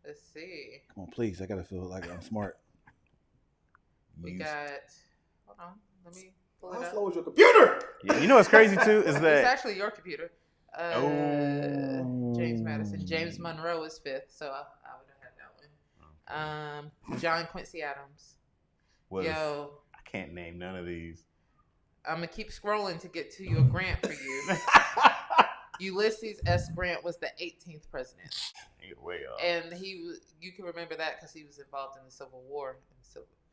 Let's see. Come on, please. I gotta feel like I'm smart. We got. Hold on. Let me pull it How up. slow is your computer? Yeah, you know what's crazy too is It's that actually your computer. Oh. James Madison. James Monroe is 5th, so I would have had that one. John Quincy Adams. was Yo, I can't name none of these. I'm gonna keep scrolling to get to your grant for you. Ulysses S. Grant was the 18th president, Way off. and you can remember that because he was involved in the Civil War,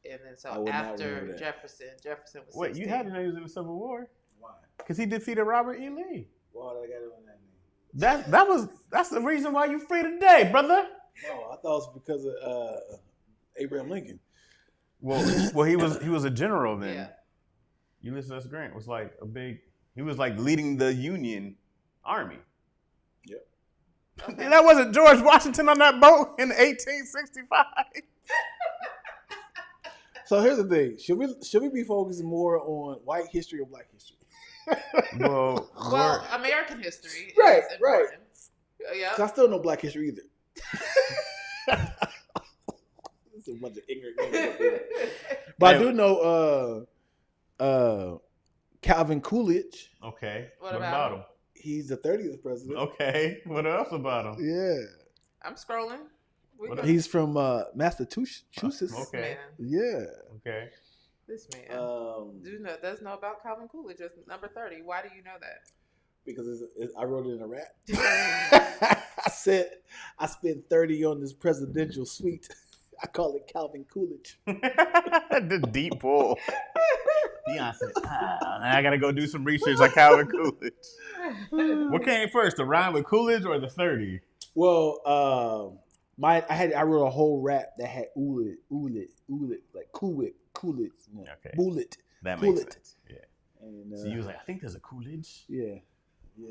and then I so would not after remember that. Jefferson was. Wait, 16. you had to know he was in the Civil War Why? because he defeated Robert E. Lee. Why did I got it on that name? That's the reason why you free today, brother. No, I thought it was because of Abraham Lincoln. Well, he was a general then. Yeah. Ulysses S. Grant was like he was like leading the Union Army. Yep. Okay. That wasn't George Washington on that boat in 1865. So here's the thing: should we be focusing more on white history or black history? Well, American history. Right, Is important. Yeah. 'Cause I still know black history either. It's a bunch of ignorant niggas up here. But I do know Calvin Coolidge. okay. What What about about him? He's the 30th president. Okay. What else about him? Yeah. I'm scrolling. He's from Massachusetts. Okay. Man, Yeah. Okay. this man does know about Calvin Coolidge as number 30. Why do you know that? Because I wrote it in a rap. I said I spent 30 on this presidential suite. I call it Calvin Coolidge. The deep pull. Dion said, I gotta go do some research on Calvin Coolidge. What came first, the rhyme with Coolidge or the 30? Well, I wrote a whole rap that had Coolidge, like Coolidge, you know, Okay. Bullet. That Pull makes it. sense. Yeah. And So you was like, I think there's a Coolidge. yeah.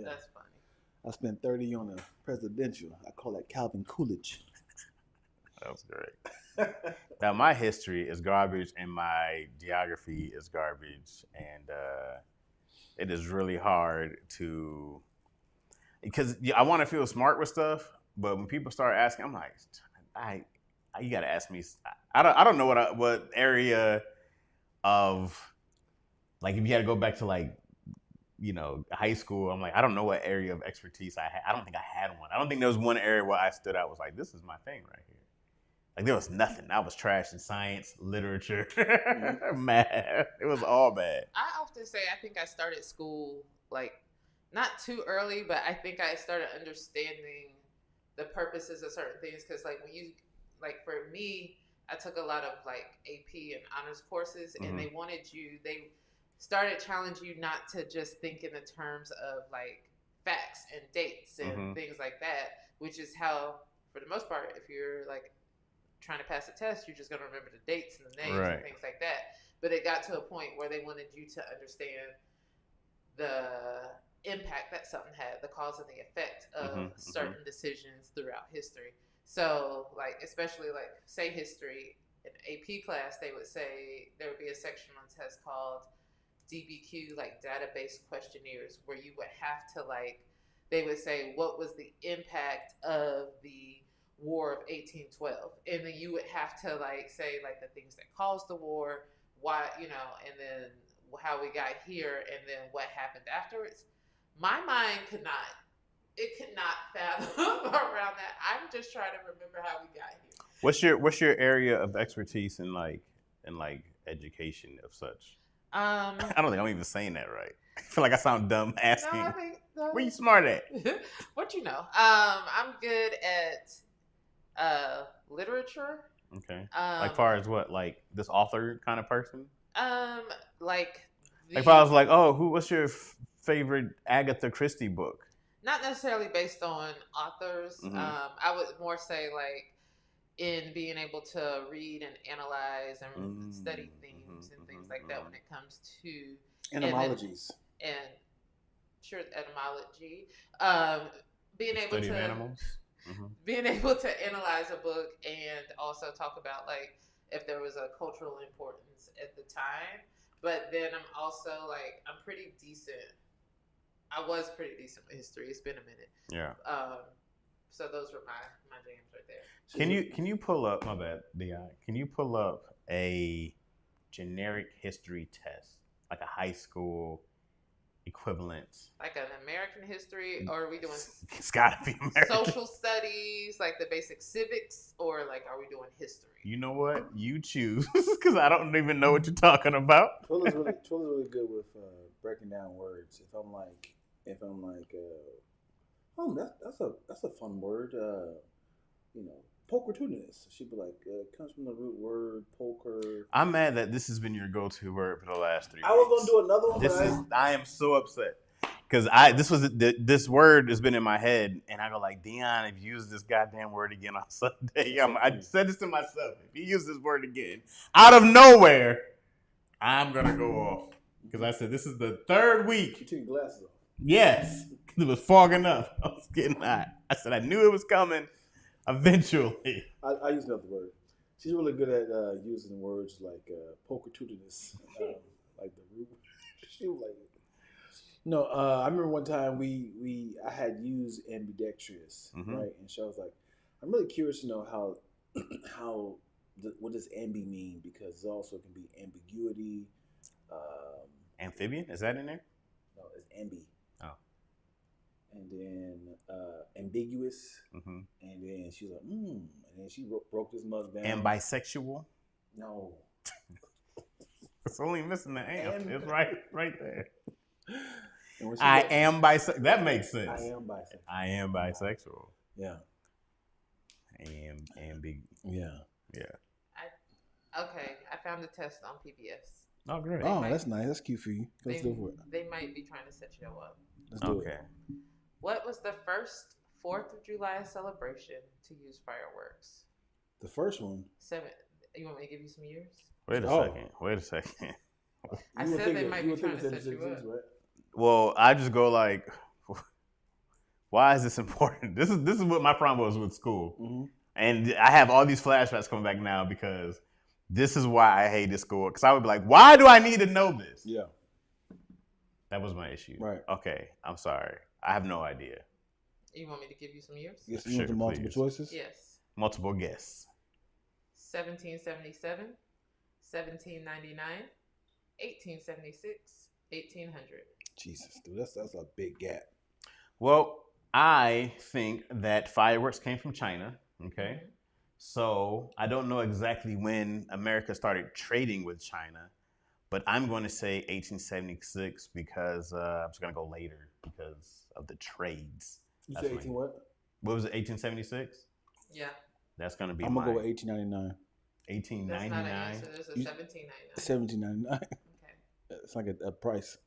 That's funny. I spent 30 on a presidential. I call it Calvin Coolidge. That was great. Now my history is garbage and my geography is garbage, and it is really hard to because I want to feel smart with stuff, but when people start asking, I'm like, you got to ask me. I don't know what area of like if you had to go back to like high school. I'm like I don't know what area of expertise I had. I don't think I had one. I don't think there was one area where I stood out was like this is my thing right here. Like there was nothing. I was trash in science, literature, math. It was all bad. I often say I think I started school like not too early, but I think I started understanding the purposes of certain things because like when you like for me, I took a lot of like AP and honors courses, and they started challenging you not to just think in the terms of like facts and dates and things like that, which is how for the most part, if you're like trying to pass a test, you're just going to remember the dates and the names and things like that. But it got to a point where they wanted you to understand the impact that something had, the cause and the effect of certain decisions throughout history. So, like, especially like, say history, in AP class, they would say there would be a section on test called DBQ, like database questionnaires, where you would have to like, they would say, what was the impact of the War of 1812, and then you would have to like say like the things that caused the war, why and then how we got here, and then what happened afterwards. My mind could not fathom around that. I'm just trying to remember how we got here. What's your area of expertise in education of such? I don't think I'm even saying that right. I feel like I sound dumb asking. No, I think where you smart at? What you know? I'm good at literature. Okay. Like far as what, like this author kind of person? Like if I was like, what's your favorite Agatha Christie book? Not necessarily based on authors. I would more say like in being able to read and analyze and study themes and things like that when it comes to etymologies and sure etymology. Being able study to of animals. Being able to analyze a book and also talk about like if there was a cultural importance at the time, But then I'm also like, I'm pretty decent. I was pretty decent with history. It's been a minute. Yeah. So those were my jams right there. Can you pull up, my bad, Dion? Can you pull up a generic history test, like a high school equivalent? Like an American history, or are we doing It's gotta be American. social studies, like the basic civics, or like are we doing history? You know what? You choose, because I don't even know what you're talking about. Twilla's really good with breaking down words. If I'm like, oh, that's a fun word. Pokertudinous. She'd be like, it comes from the root word poker. I'm mad that this has been your go-to word for the last 3 weeks. I was gonna do another one. I am so upset because this word has been in my head, and I go like, Dion, if you use this goddamn word again on Sunday, I said this to myself. If you use this word again, out of nowhere, I'm gonna go off because I said this is the 3rd week. You took your glasses off. Yes, because it was fogging up. I was getting hot. I said I knew it was coming. Eventually. I use another word. She's really good at using words like pokertudinous, like the root. She was like, no. I remember one time I had used ambidextrous, right? And she was like, I'm really curious to know what does ambi mean, because it also can be ambiguity. Amphibian, is that in there? No, it's ambi. Oh. And then ambiguous, and then she was like, and then she broke this mug down. And bisexual? No. It's only missing the am. It's right there. I am bisexual. That makes sense. I am bisexual. Yeah. Yeah. Okay, I found the test on PBS. Oh, great. That's nice. That's cute for you. Let's do it. They might be trying to set you up. Let's do it. What was the first 4th of July celebration to use fireworks? The first one? You want me to give you some years? Wait a second. I said they might be trying to set you up. Right? Well, I just go like, why is this important? This is what my problem was with school. Mm-hmm. And I have all these flashbacks coming back now because this is why I hated school. Because I would be like, why do I need to know this? Yeah. That was my issue. Right. Okay, I'm sorry. I have no idea. You want me to give you some years? Yes, you want the multiple choices? Yes. Multiple guesses. 1777, 1799, 1876, 1800. Jesus, dude, that's a big gap. Well, I think that fireworks came from China. Okay. Mm-hmm. So I don't know exactly when America started trading with China, but I'm going to say 1876 because I'm just going to go later because of the trades. You said 18 what? What was it, 1876? Yeah. That's going to be I'm going to go with 1899. 1899? That's not an answer. There's a 1799. 1799. Okay. It's like a price.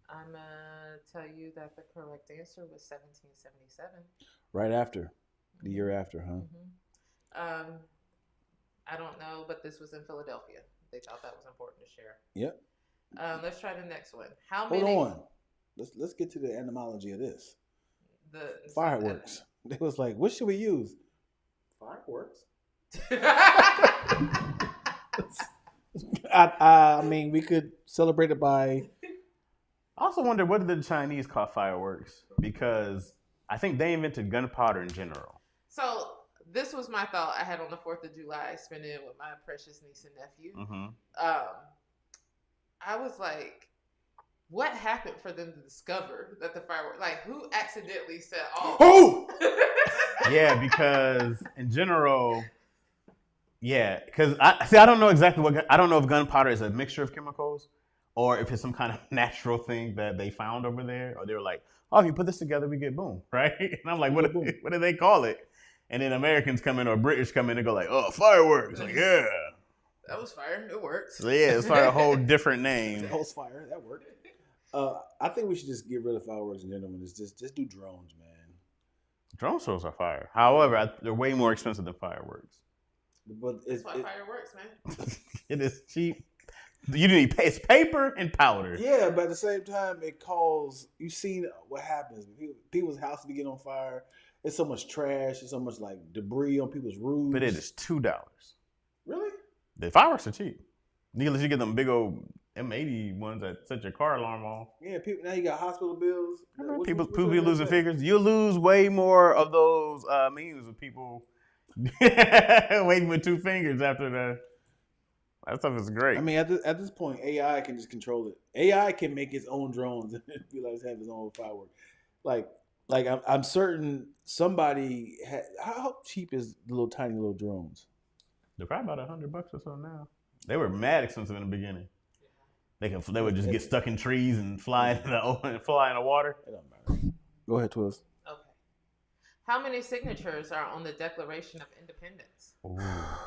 I'm going to tell you that the correct answer was 1777. Right after. The year after, huh? Mm-hmm. I don't know, but this was in Philadelphia. They thought that was important to share. Yep. Let's try the next one. Hold on. Let's get to the etymology of this. The fireworks. It was like, what should we use? Fireworks. I mean, we could celebrate it by. I also wonder, what did the Chinese call fireworks? Because I think they invented gunpowder in general. So this was my thought I had on the 4th of July, spending it with my precious niece and nephew. Mm-hmm. I was like, what happened for them to discover that the fireworks, like who accidentally said, oh! Yeah, because in general, because I don't know exactly I don't know if gunpowder is a mixture of chemicals or if it's some kind of natural thing that they found over there, or they were like, oh, if you put this together, we get boom, right? And I'm like, what do they call it? And then Americans come in or British come in and go like, oh, fireworks. Like, yeah. That was fire. It works. So yeah, it's like a whole different name. That was fire. That worked. I think we should just get rid of fireworks in general. Just do drones, man. Drone shows are fire. However, they're way more expensive than fireworks. But that's why fireworks, man. It is cheap. You need it's paper and powder. Yeah, but at the same time, it calls. You've seen what happens. People's houses get on fire. There's so much trash. There's so much like debris on people's roofs. But it is $2. Really? The fireworks are cheap. You get them big old Them 80 ones that set your car alarm off. Yeah, people now you got hospital bills. People be losing figures. You lose way more of those memes of people waiting with 2 fingers after the. That stuff is great. I mean, at this point, AI can just control it. AI can make its own drones and be like have its own firework. Like I'm certain somebody how cheap is the little tiny little drones? They're probably about $100 or so now. They were mad expensive in the beginning. They would just get stuck in trees and fly in the open, fly in the water. It don't matter. Go ahead, Twist. Okay. How many signatures are on the Declaration of Independence? Ooh,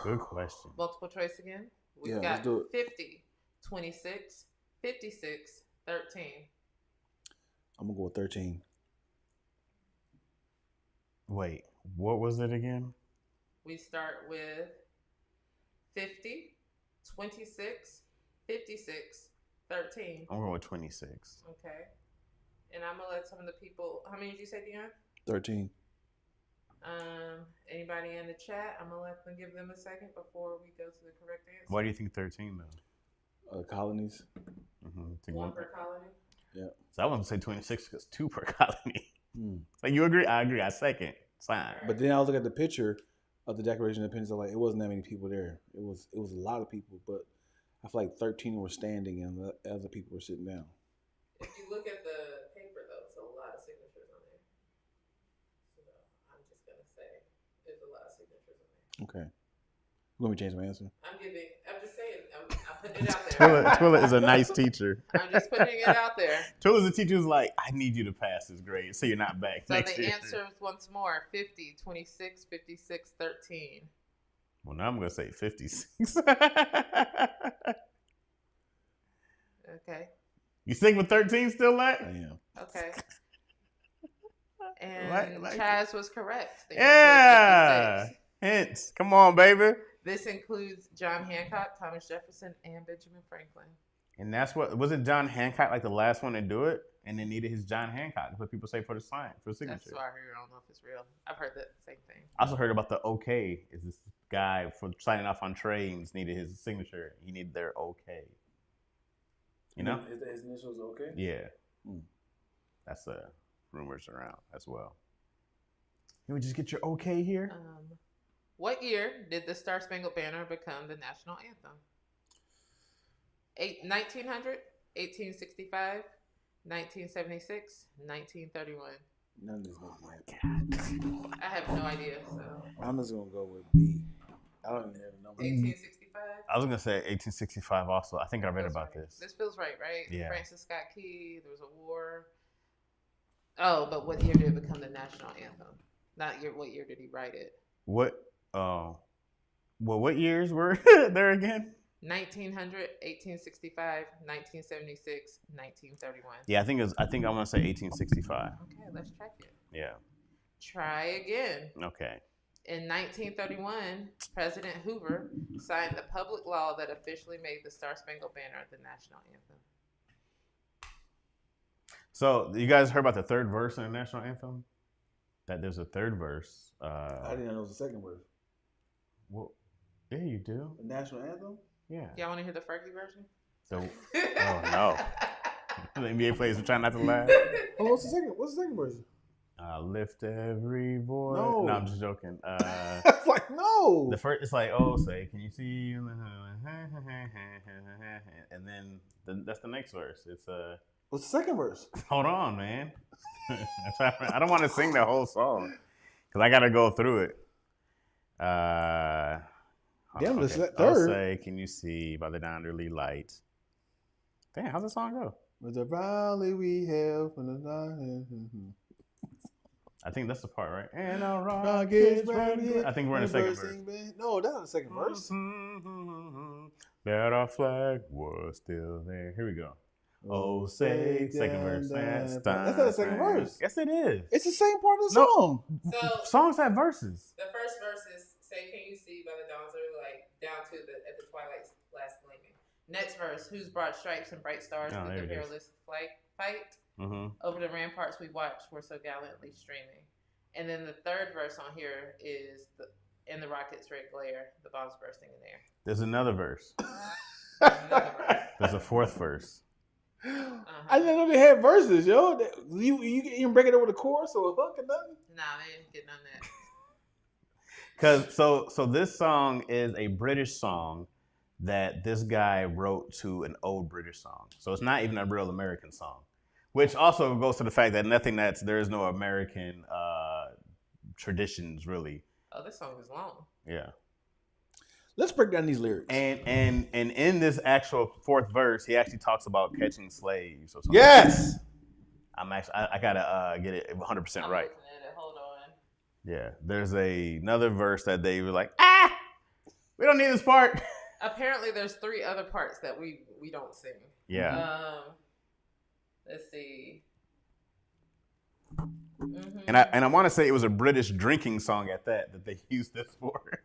good question. Multiple choice again. We've let's got do it. 50, 26, 56, 13. I'm gonna go with 13. Wait, what was it again? We start with 50, 26, 56, 13. I'm going with 26. Okay. And I'm gonna let some of the people. How many did you say, Dion? 13. Anybody in the chat? I'm gonna let them give them a second before we go to the correct answer. Why do you think 13 though? Colonies. Mm-hmm. One per colony. Yeah. So I want to say 26 because 2 per colony. So you agree? I agree. I second. Sign. But then I was looking at the picture of the Declaration of Independence. I'm like, it wasn't that many people there. It was a lot of people, but I feel like 13 were standing and the other people were sitting down. If you look at the paper, though, it's a lot of signatures on there. So I'm just gonna say there's a lot of signatures on there. Okay. Let me change my answer. I'm just saying. I'm putting it out there. Twilla is a nice teacher. I'm just putting it out there. Twilla's a teacher who's like, I need you to pass this grade so you're not back So next the year. answers once more: 50, 26, 56, 13. Well, now I'm going to say 56. Okay. You think with 13 still at? I am. Okay. And Chaz was correct. The answer Yeah. is 56. Hints. Come on, baby. This includes John Hancock, Thomas Jefferson, and Benjamin Franklin. And that's what, wasn't John Hancock like the last one to do it? And they needed his John Hancock. That's what people say for the sign, for the signature. That's what I heard. I don't know if it's real. I've heard that same thing. I also heard about the OK. Is this guy for signing off on trains needed his signature. He needed their OK. You know? Is his initials okay? Yeah. That's rumors around as well. You would just get your OK here? What year did the Star-Spangled Banner become the national anthem? 1900, 1865, 1976, 1931. None of this makes I have no idea, so. I'm just going to go with B. I don't even have a number. 1865? I was going to say 1865 also. I think I read Feels about right. this. This feels right, right? Yeah. Francis Scott Key, there was a war. Oh, but what year did it become the national anthem? Not what year did he write it? What years were there again? 1900, 1865, 1976, 1931. Yeah, I think I want to say 1865. Okay, let's check it. Yeah. Try again. Okay. In 1931, President Hoover signed the public law that officially made the Star-Spangled Banner the national anthem. So you guys heard about the third verse in the national anthem? That there's a third verse. I didn't know it was the second verse. Well, yeah, you do. The national anthem? Yeah. Y'all want to hear the Fergie version? So, oh no. The NBA players are trying not to laugh. Oh, what's the second verse? Lift every voice. No. No, I'm just joking. It's like, no. The first, it's like, oh, say, can you see? And then that's the next verse. It's What's the second verse? hold on, man. I don't want to sing the whole song because I got to go through it. Damn, okay. third. I'll say, can you see by the yonderly light? Damn, how's the song go? With the rally we have from the night. I think that's the part, right? And our Rockets rockets run. I think we're in the second verse. No, that's not the second verse. That our flag was still there. Here we go. Oh, say, second verse. That's not the second verse. Yes, it is. It's the same part of the song. So Songs have verses. the first verse is "Say, can you see by the dawn's early light, down to at the twilight's last gleaming." Next verse: "Whose broad stripes and bright stars Oh, through there the it is. perilous fight Mm-hmm. over the ramparts we watched were so gallantly streaming." And then the third verse on here is "In the rocket's red glare, the bombs bursting in air." There's another verse. Another verse. There's a fourth verse. I didn't know they had verses, yo. You even break it over the chorus or a hook or nothing? Nah, they didn't get none of that. Cause so this song is a British song that this guy wrote to an old British song. So it's not even a real American song, which also goes to the fact that there is no American traditions really. Oh, this song is long. Yeah. Let's break down these lyrics. And in this actual fourth verse, he actually talks about catching slaves or something. Yes. I gotta get it 100% right. I'm looking at it. Hold on. Yeah, there's another verse that they were like, we don't need this part. Apparently, there's 3 other parts that we don't sing. Yeah. Let's see. And I want to say it was a British drinking song at that they used this for.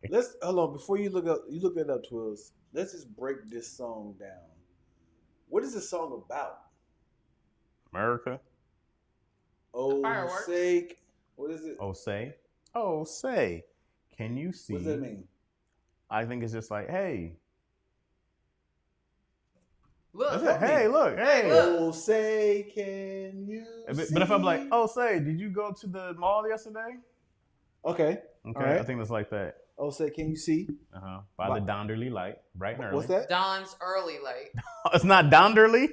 Let's hold on before you look that up, Twills. Let's just break this song down. What is this song about? America. Oh, fireworks. sake. What is it? Oh, say. Can you see? What does that mean? I think it's just like, hey. Look. Hey, look, hey. Oh, say, can you see? But if I'm like, oh, say, did you go to the mall yesterday? Okay. Right. I think it's like that. Oh, say, can you see? By the Donderly light, bright and early. What's that? Dawn's early light. It's not Donderly?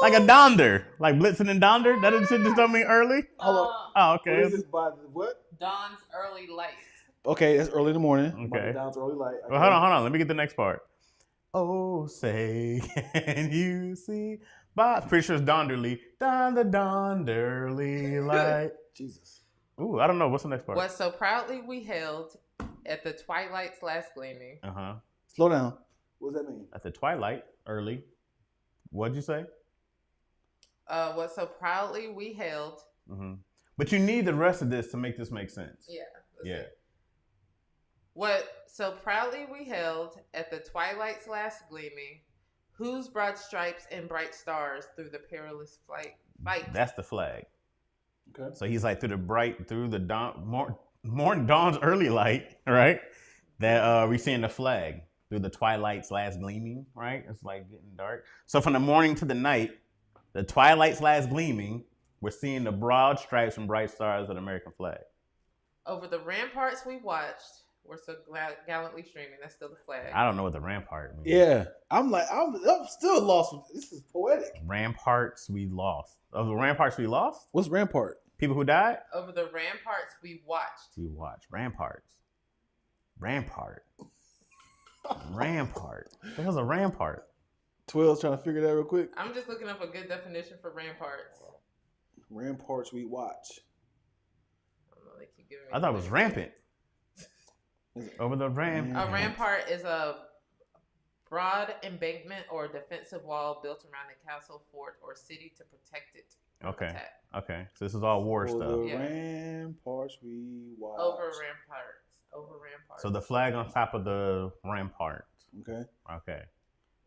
Like a Donder. Like Blitzen and Donder? That shit just don't mean early? Hold on. Oh, okay. What is this by the what? Dawn's early light. Okay, that's early in the morning. Okay. Dawn's early light. Okay. Well, hold on. Let me get the next part. Oh, say, can you see? By, pretty sure it's Donderly. Don the Donderly light. Jesus. Ooh, I don't know. What's the next part? What so proudly we held at the twilight's last gleaming. Slow down. What does that mean? At the twilight, early. What'd you say? What so proudly we held. But you need the rest of this to make this make sense. Yeah. Yeah. What so proudly we held at the twilight's last gleaming, whose broad stripes and bright stars through the perilous fight. That's the flag. Okay. So he's like through the dawn, morning dawn's early light, right? That we seeing the flag through the twilight's last gleaming, right? It's like getting dark. So from the morning to the night, the twilight's last gleaming, we're seeing the broad stripes and bright stars of the American flag. Over the ramparts we watched, we're so gallantly streaming. That's still the flag. I don't know what the rampart means. Yeah, I'm still lost. This is poetic. Ramparts we lost. Of the ramparts we lost? What's rampart? People who died? Over the ramparts we watched. We watched. Ramparts. Rampart. Rampart. What the hell's a rampart? 12's trying to figure that real quick. I'm just looking up a good definition for ramparts. Ramparts we watch. I don't know, they keep giving me I thought it was rampant. Over the ram. A rampart is a broad embankment or defensive wall built around a castle, fort, or city to protect it. Okay. Okay. So this is all war stuff. The ramparts we watch. Over ramparts. So the flag on top of the rampart. Okay. Okay.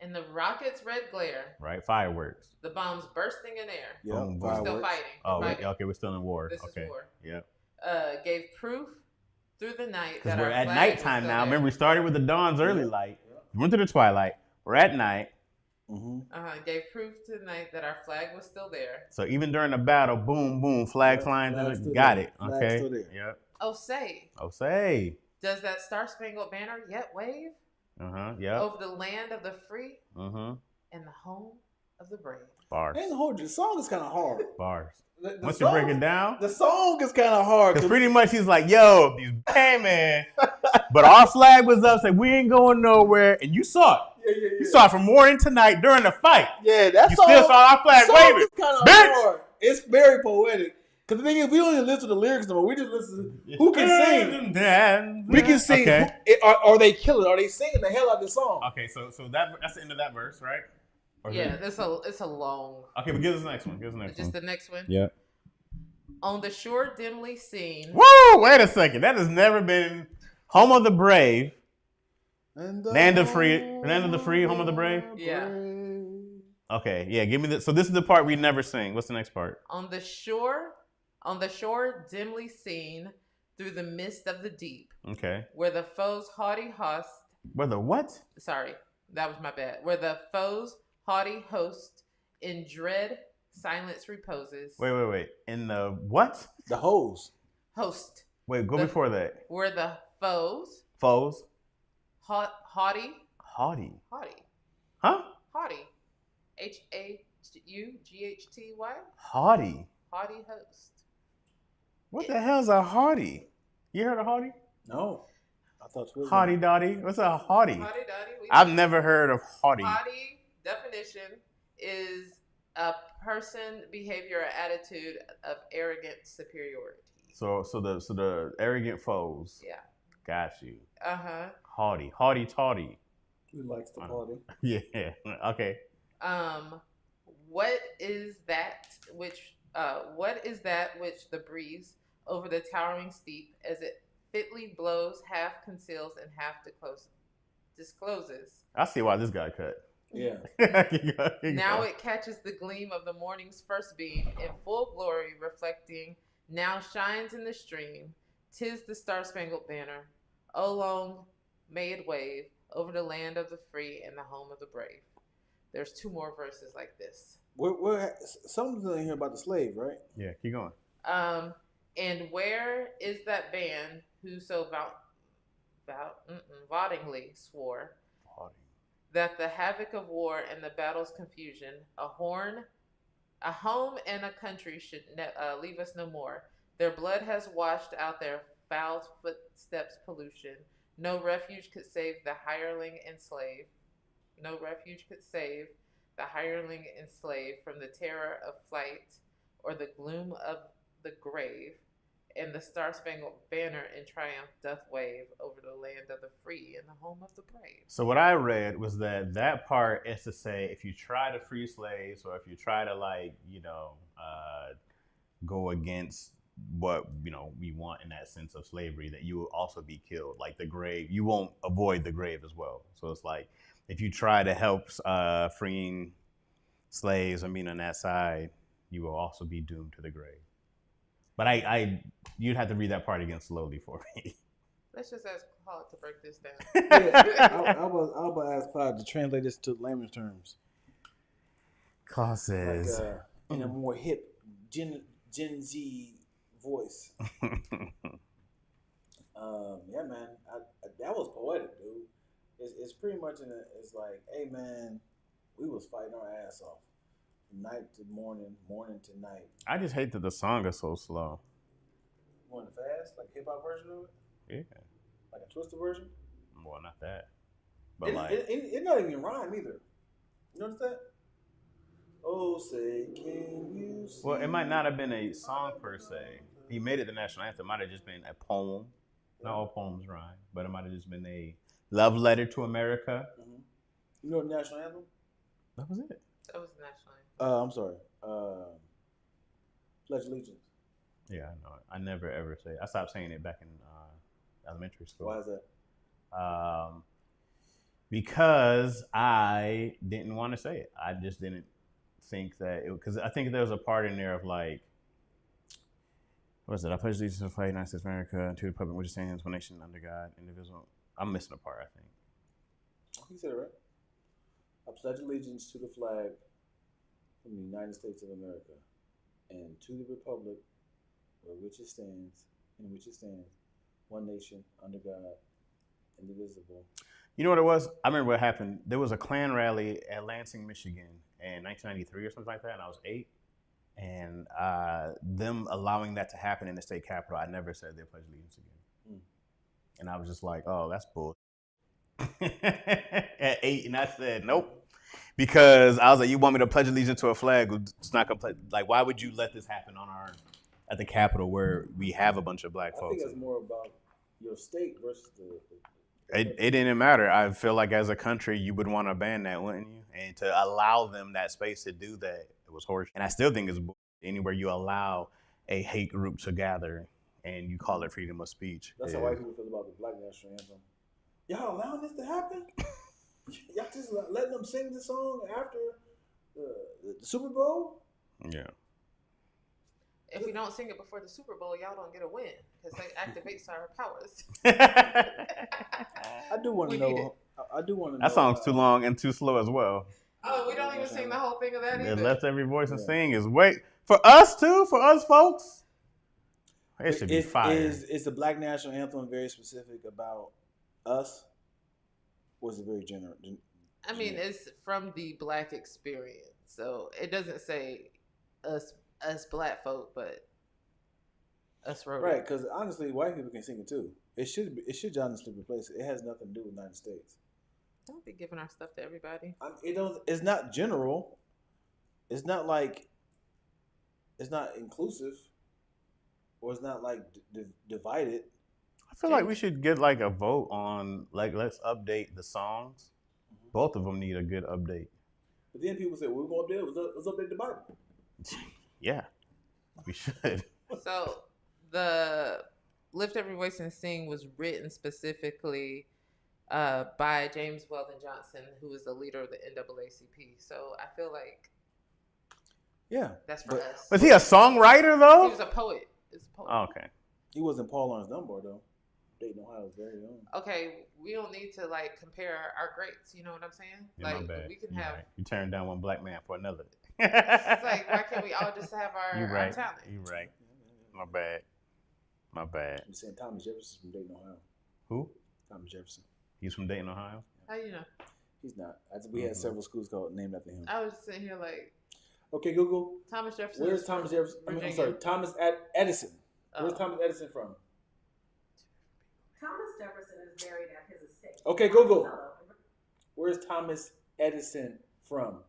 In the rocket's red glare. Right. Fireworks. The bombs bursting in air. Yeah. Boom, We're still fighting. Okay. We're still in war. This okay. is war. Yep. Gave proof through the night Because that we're our at flag nighttime was now. still Remember, we started with the dawn's early light. We went to the twilight. We're at night. Gave proof tonight that our flag was still there. So even during the battle, boom, boom, flag flying. Got it. Okay. Still there. Yep. Oh, say. Does that Star-Spangled Banner yet wave? Yep. Over the land of the free. And the home of the brave. Bars. Ain't hold you. The song is kind of hard. Bars. Once you break it down, the song is kind of hard. Because pretty much he's like, yo, hey man, but our flag was up, said we ain't going nowhere, and you saw it. Yeah. You saw it from morning to night during the fight. Yeah, that's you still saw our flag waving. Kind of hard. It's very poetic. Because the thing is, we don't even listen to the lyrics no more. We just listen to who can sing. We can sing. Okay. Are they killing? Are they singing the hell out of the song? Okay, so that's the end of that verse, right? Yeah, it's a long. Okay, but give us the next one. Just the next one. Yeah. On the shore dimly seen. Woo! Wait a second. That has never been home of the brave. Land of the free, home of the brave. Yeah. Okay, yeah. Give me this. So this is the part we never sing. What's the next part? On the shore dimly seen through the mist of the deep. Okay. Where the foe's haughty host Where the what? Sorry, that was my bad. Where the foe's haughty host in dread silence reposes. Wait. In the what? The hose. Host. Wait, go The- before that. Where the foe's Foes. haughty. Haughty. Haughty. Huh? Haughty. Haughty. Haughty. Haughty host. What the hell's a haughty? You heard of haughty? No. I thought it was Haughty dotty. What's a haughty? Haughty dotty. I've never heard of haughty. Haughty definition is a person, behavior, or attitude of arrogant superiority. So the arrogant foes. Yeah. Got you. Uh-huh. Haughty toddy. Who likes the party? Yeah. Okay. What is that which the breeze over the towering steep as it fitly blows, half conceals and half discloses. I see why this got cut. Yeah. Now it catches the gleam of the morning's first beam in full glory, reflecting, now shines in the stream. 'Tis the Star-Spangled Banner, O long made wave over the land of the free and the home of the brave. There's 2 more verses like this. We're something's in here about the slave, right? Yeah, keep going. And where is that band who so vauntingly swore that the havoc of war and the battle's confusion, a home and a country should leave us no more. Their blood has washed out their foul footsteps pollution. No refuge could save the hireling enslaved. No refuge could save the hireling enslaved from the terror of flight or the gloom of the grave. And the Star-Spangled Banner in triumph doth wave over the land of the free and the home of the brave. So what I read was that part is to say if you try to free slaves or if you try to go against what we want in that sense of slavery, that you will also be killed. Like the grave, you won't avoid the grave as well. So it's like if you try to help freeing slaves and being on that side, you will also be doomed to the grave. But you'd have to read that part again slowly for me. Let's just ask Paul to break this down. I was about to ask Clyde to translate this to layman's terms. Claude says, in a more hip Gen Z voice. Yeah, man, that was poetic, dude. It's pretty much it's like, hey, man, we was fighting our ass off. Night to morning, morning to night. I just hate that the song is so slow. You want the fast, like hip hop version of it? Yeah. Like a twisted version? Well, not that. But it not even rhyme either. You notice that? Oh, say, can you see? Well, it might not have been a song per se. He made it the national anthem. It might have just been a poem. Not all poems rhyme, but it might have just been a love letter to America. Mm-hmm. You know the national anthem? That was it. That was the national anthem. I'm sorry. Pledge Allegiance. Yeah, I know it. I never ever say it. I stopped saying it back in elementary school. Why is that? Because I didn't want to say it. I just didn't think that it, because I think there was a part in there of like, what was it? I pledge allegiance to the flag of the United States of America and to the republic which stands one nation under God, indivisible. I'm missing a part, I think. You said it right. I pledge allegiance to the flag of the United States of America and to the republic in which it stands, one nation under God, indivisible. You know what it was? I remember what happened. There was a Klan rally at Lansing, Michigan in 1993 or something like that, and I was 8. And them allowing that to happen in the state capitol, I never said they pledge allegiance again. And I was just like, oh, that's bull. At 8, and I said, nope. Because I was like, you want me to pledge allegiance to a flag? It's not gonna like, why would you let this happen at the Capitol where we have a bunch of black folks? I think it's more about your state versus the it didn't matter. I feel like as a country, you would want to ban that, wouldn't you? And to allow them that space to do that, it was horrible. And I still think it's anywhere you allow a hate group to gather and you call it freedom of speech. That's how white people feel about the black national anthem. Y'all allowing this to happen? Y'all just letting them sing the song after the Super Bowl? Yeah. if we don't sing it before the Super Bowl, y'all don't get a win because they activates our powers. I do want to We need know. I do want to know. That song's too long and too slow as well. Oh, we don't even sing the whole thing of that It either. left every voice and sing is wait for us too, for us folks. It should be fire. Is the Black National Anthem very specific about us? Or is it very general? I mean, it's from the Black experience, so it doesn't say us Black folk, but us rowdy. Right, because honestly, white people can sing it too. It should honestly replace it. It has nothing to do with the United States. Don't be giving our stuff to everybody. It's not general. It's not like. It's not inclusive. Or it's not like divided. I feel like we should get like a vote on like let's update the songs. Mm-hmm. Both of them need a good update. But then people say, "We're going to update. Let's update the Bible." Yeah, we should. So the Lift Every Voice and Sing was written specifically by James Weldon Johnson, who is the leader of the NAACP. So I feel like that's for us. Was he a songwriter though? He was a poet. Oh, okay. He wasn't Paul Laurence Dunbar though. Dayton, Ohio's very own. Okay, we don't need to like compare our greats. You know what I'm saying? Yeah, like my bad. we can have. Right. You turn down one black man for another. It's like why can't we all just have our talent? You right. My bad. I'm saying Thomas Jefferson's from Dayton, Ohio. Who? Thomas Jefferson. He's from Dayton, Ohio. How you know? He's not. We had several schools named after him. I was sitting here like. Okay, Google. Thomas Jefferson. Where's Thomas Jefferson? I'm sorry, Thomas Edison. Where's Thomas Edison from? Thomas Jefferson is buried at his estate. Okay, Google. Where's Thomas Edison from?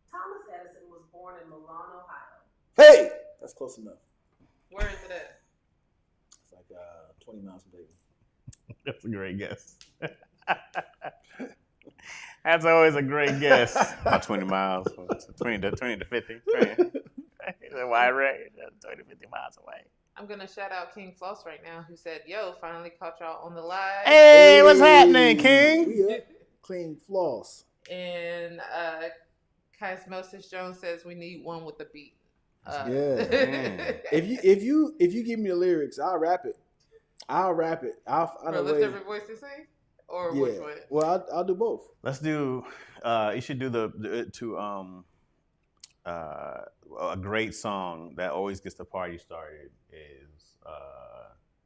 Thomas Edison was born in Milan, Ohio. Hey! That's close enough. Where is it at? It's like 20 miles from Dayton. That's a great guess. That's always a great guess. About 20 miles. 20 to 50. 20. It's a wide range. 20 to 50 miles away. I'm going to shout out King Floss right now, who said, yo, finally caught y'all on the live. Hey, what's happening, King? We up. Clean Floss. And Cosmosis Jones says we need one with the beat. If you give me the lyrics, I'll rap it. I'll Lift Every Voice and Sing? Or which one? Well, I'll do both. Let's do. You should do a great song that always gets the party started. Is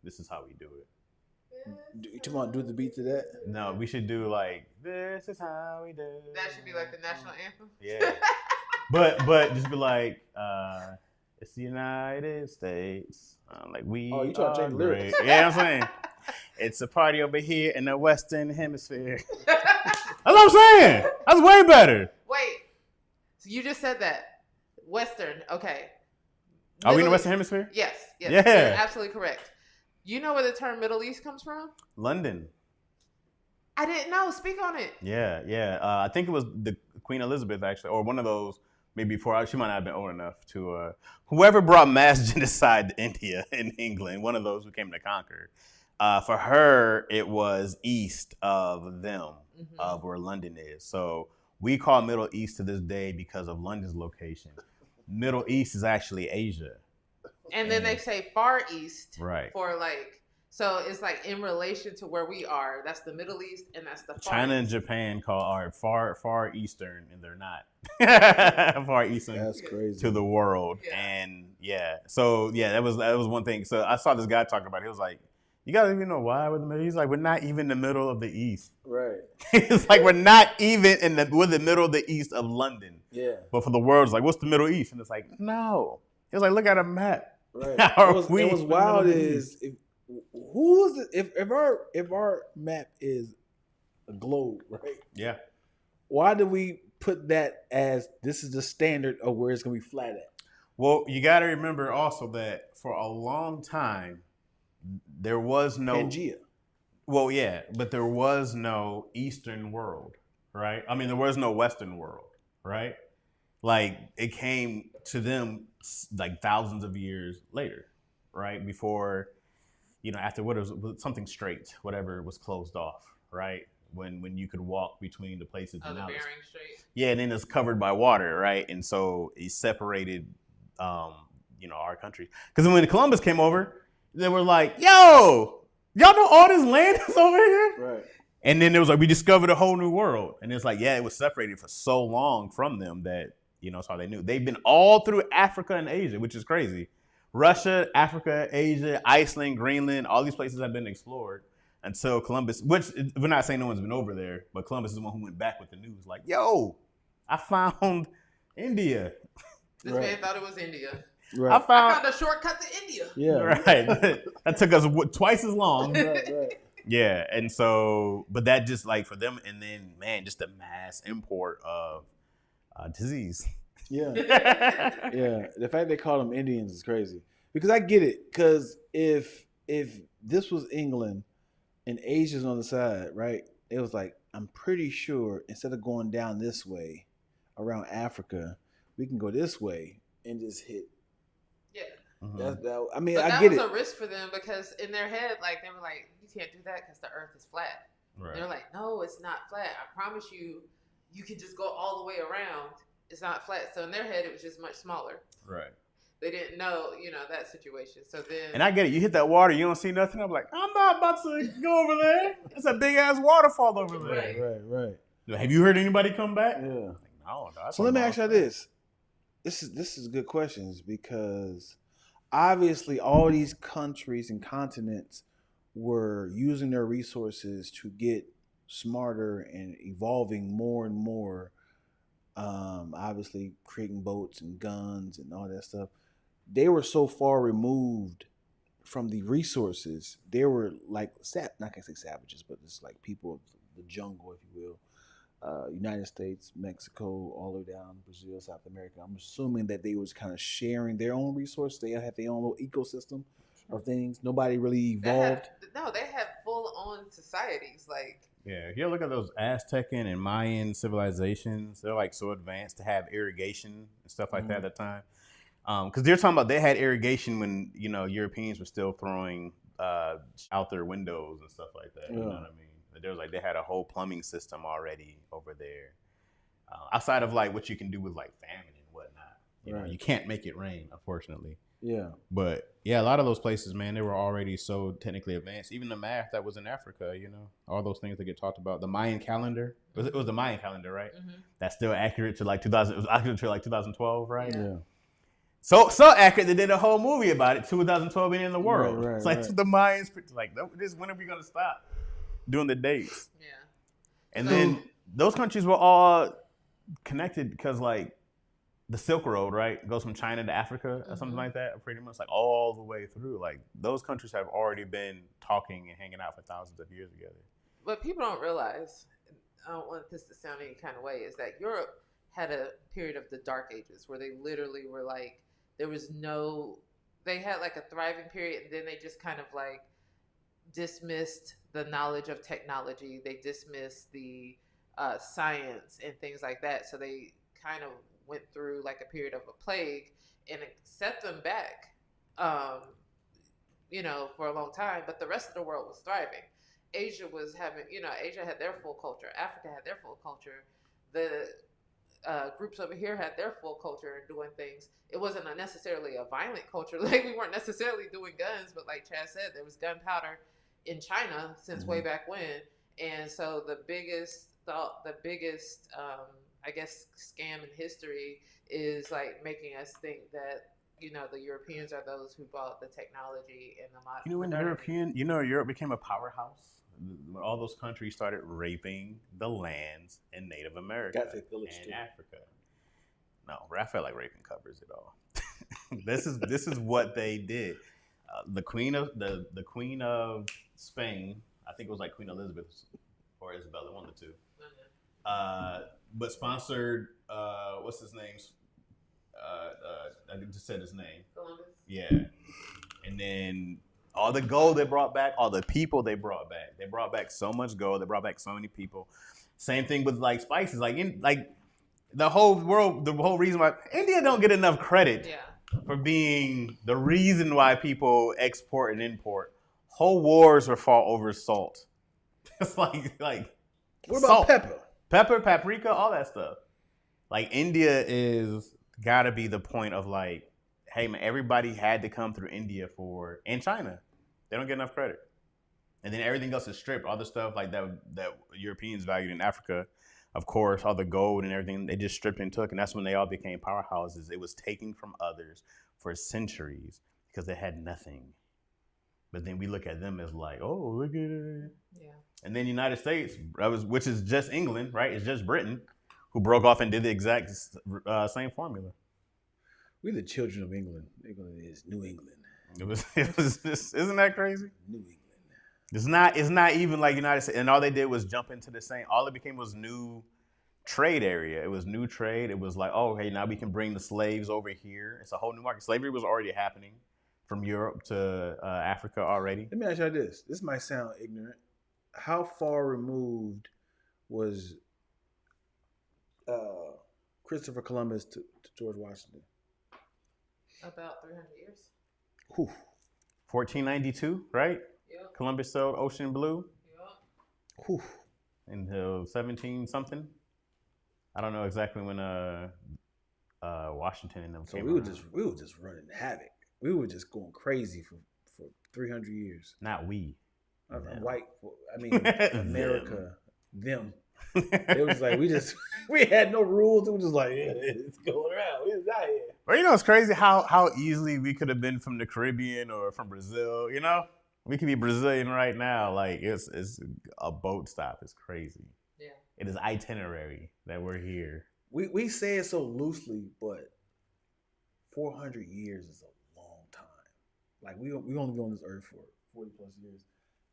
This Is How We Do It. Come on, do the beat to that. No, we should do like This Is How We Do It. That should be like the national anthem. Yeah, but just be like it's the United States. Like we. Oh, you trying to change the lyrics? Yeah, I'm saying. It's a party over here in the Western Hemisphere. That's what I'm saying. That's way better. Wait. So you just said that. Western. Okay. Are we in the Western Hemisphere? Yes. Yeah. You're absolutely correct. You know where the term Middle East comes from? London. I didn't know. Speak on it. Yeah. I think it was the Queen Elizabeth, actually, or one of those, maybe before. She might not have been old enough to. Whoever brought mass genocide to India and England, one of those who came to conquer. For her, it was east of them, of where London is. So we call Middle East to this day because of London's location. Middle East is actually Asia. And then they say Far East. Right. For like, so it's like in relation to where we are. That's the Middle East and that's the Far China East. and Japan are far Eastern, and they're not. Far Eastern. That's crazy. To the world. Yeah. And that was one thing. So I saw this guy talking about it. He was like, you gotta even know why we're the middle. He's like, we're not even in the middle of the East. Right. It's like we're not even we're the middle of the East of London. Yeah. But for the world, it's like, what's the Middle East? And it's like, no. It's like, look at a map. Right. It was wild is if our map is a globe, right? Yeah. Why do we put that as this is the standard of where it's gonna be flat at? Well, you got to remember also that for a long time, there was no Pangea. Well, yeah, but there was no Eastern world, right? I mean, there was no Western world, right? Like it came to them like thousands of years later, right? Before, after what was something straight, whatever was closed off, right? when you could walk between the places. Oh, And the now Bering Strait. yeah, and then it's covered by water, right? And so it separated, our country. Because when Columbus came over, they were like, "Yo, y'all know all this land is over here?" Right. And then it was like we discovered a whole new world, and it's like, yeah, it was separated for so long from them that that's all they knew. They've been all through Africa and Asia, which is crazy. Russia, Africa, Asia, Iceland, Greenland, all these places have been explored until Columbus, which we're not saying no one's been over there, but Columbus is the one who went back with the news like, yo, I found India. This man thought it was India. Right. I I found found a shortcut to India. Yeah. right. That took us twice as long. Right. Yeah, and so, but that just like for them, and then man, just the mass import of disease. Yeah. Yeah. The fact they call them Indians is crazy. Because I get it. Because if this was England and Asia's on the side, right? It was like, I'm pretty sure instead of going down this way around Africa, we can go this way and just hit. Yeah. I mean, But I that get was it. a risk for them because in their head, like they were like, you can't do that because the earth is flat. Right. They're like, no, it's not flat. I promise you, you can just go all the way around. It's not flat. So in their head, it was just much smaller. Right. They didn't know, that situation. So then, And I get it. You hit that water, you don't see nothing. I'm like, I'm not about to go over there. It's a big ass waterfall over there. Right. Have you heard anybody come back? Yeah. No. So let me ask you this. This is good questions because obviously all these countries and continents were using their resources to get smarter and evolving more and more. Obviously creating boats and guns and all that stuff. They were so far removed from the resources. They were like, not gonna say savages, but it's like people of the jungle, if you will. United States, Mexico, all the way down Brazil, South America. I'm assuming that they was kind of sharing their own resources. They had their own little ecosystem of things. Nobody really evolved. they had full on societies. Like, Yeah, if you look at those Aztecan and Mayan civilizations, they're like so advanced to have irrigation and stuff like that at the time. Because they're talking about they had irrigation when Europeans were still throwing out their windows and stuff like that. You know what I mean? There was like they had a whole plumbing system already over there. Outside of like what you can do with like famine and whatnot, you know, you can't make it rain, unfortunately. Yeah. But yeah, a lot of those places, man, they were already so technically advanced. Even the math that was in Africa, all those things that get talked about. The Mayan calendar, it was the Mayan calendar, right? Mm-hmm. That's still accurate to like 2000. It was accurate to like 2012, right? Yeah. So accurate they did a whole movie about it. 2012 being in the world. Right, it's like the Mayans, like this. When are we gonna stop doing the dates? yeah. And then those countries were all connected because like the Silk Road, right, goes from China to Africa or something like that, pretty much like all the way through. Like those countries have already been talking and hanging out for thousands of years together. What people don't realize, I don't want this to sound any kind of way, is that Europe had a period of the Dark Ages where they literally were like, they had like a thriving period, and then they just kind of like dismissed the knowledge of technology. They dismissed the science and things like that. So they kind of went through like a period of a plague, and it set them back, for a long time. But the rest of the world was thriving. Asia was having, Asia had their full culture. Africa had their full culture. The groups over here had their full culture and doing things. It wasn't necessarily a violent culture. Like we weren't necessarily doing guns, but like Chaz said, there was gunpowder in China since way back when. And so the biggest, I guess, scam in history is like making us think that the Europeans are those who brought the technology and the modern. Europe became a powerhouse when all those countries started raping the lands in Native America and Africa. No, I feel like raping covers it all. This is what they did. The queen of Spain, I think it was like Queen Elizabeth or Isabella, one of the two. But sponsored what's his name? I just said his name. Columbus. Yeah, and then all the gold they brought back, all the people they brought back. They brought back so much gold. They brought back so many people. Same thing with like spices. Like the whole world, the whole reason why India don't get enough credit for being the reason why people export and import. Whole wars were fought over salt. It's like What about Salt. pepper? Pepper, paprika, all that stuff. Like India is gotta be the point of like, hey man, everybody had to come through India and China. They don't get enough credit. And then everything else is stripped. All the stuff like that Europeans valued in Africa, of course, all the gold and everything, they just stripped and took. And that's when they all became powerhouses. It was taking from others for centuries because they had nothing. But then we look at them as like, oh, look at it. Yeah. And then United States, which is just England, right? It's just Britain, who broke off and did the exact same formula. We're the children of England. England is New England. It was just, isn't that crazy? New England. It's not even like United States. And all they did was jump into the same, all it became was new trade area. It was new trade. It was like, oh, hey, now we can bring the slaves over here. It's a whole new market. Slavery was already happening from Europe to Africa already. Let me ask you this. This might sound ignorant. How far removed was Christopher Columbus to George Washington? About 300 years. Whew. 1492, right? Yep. Columbus sailed Ocean Blue. Yep. Whew. Until 17 something. I don't know exactly when Washington and them So came we were around. just running havoc. We were just going crazy for 300 years. Not we. Them. White, I mean America, them. It was like we had no rules. It was just like, yeah, it's going around. We was out here. But you know, it's crazy how easily we could have been from the Caribbean or from Brazil. You know, we could be Brazilian right now. Like it's a boat stop. It's crazy. Yeah. It is itinerary that we're here. We say it so loosely, but 400 years is a long time. Like we only been on this earth for 40 plus years,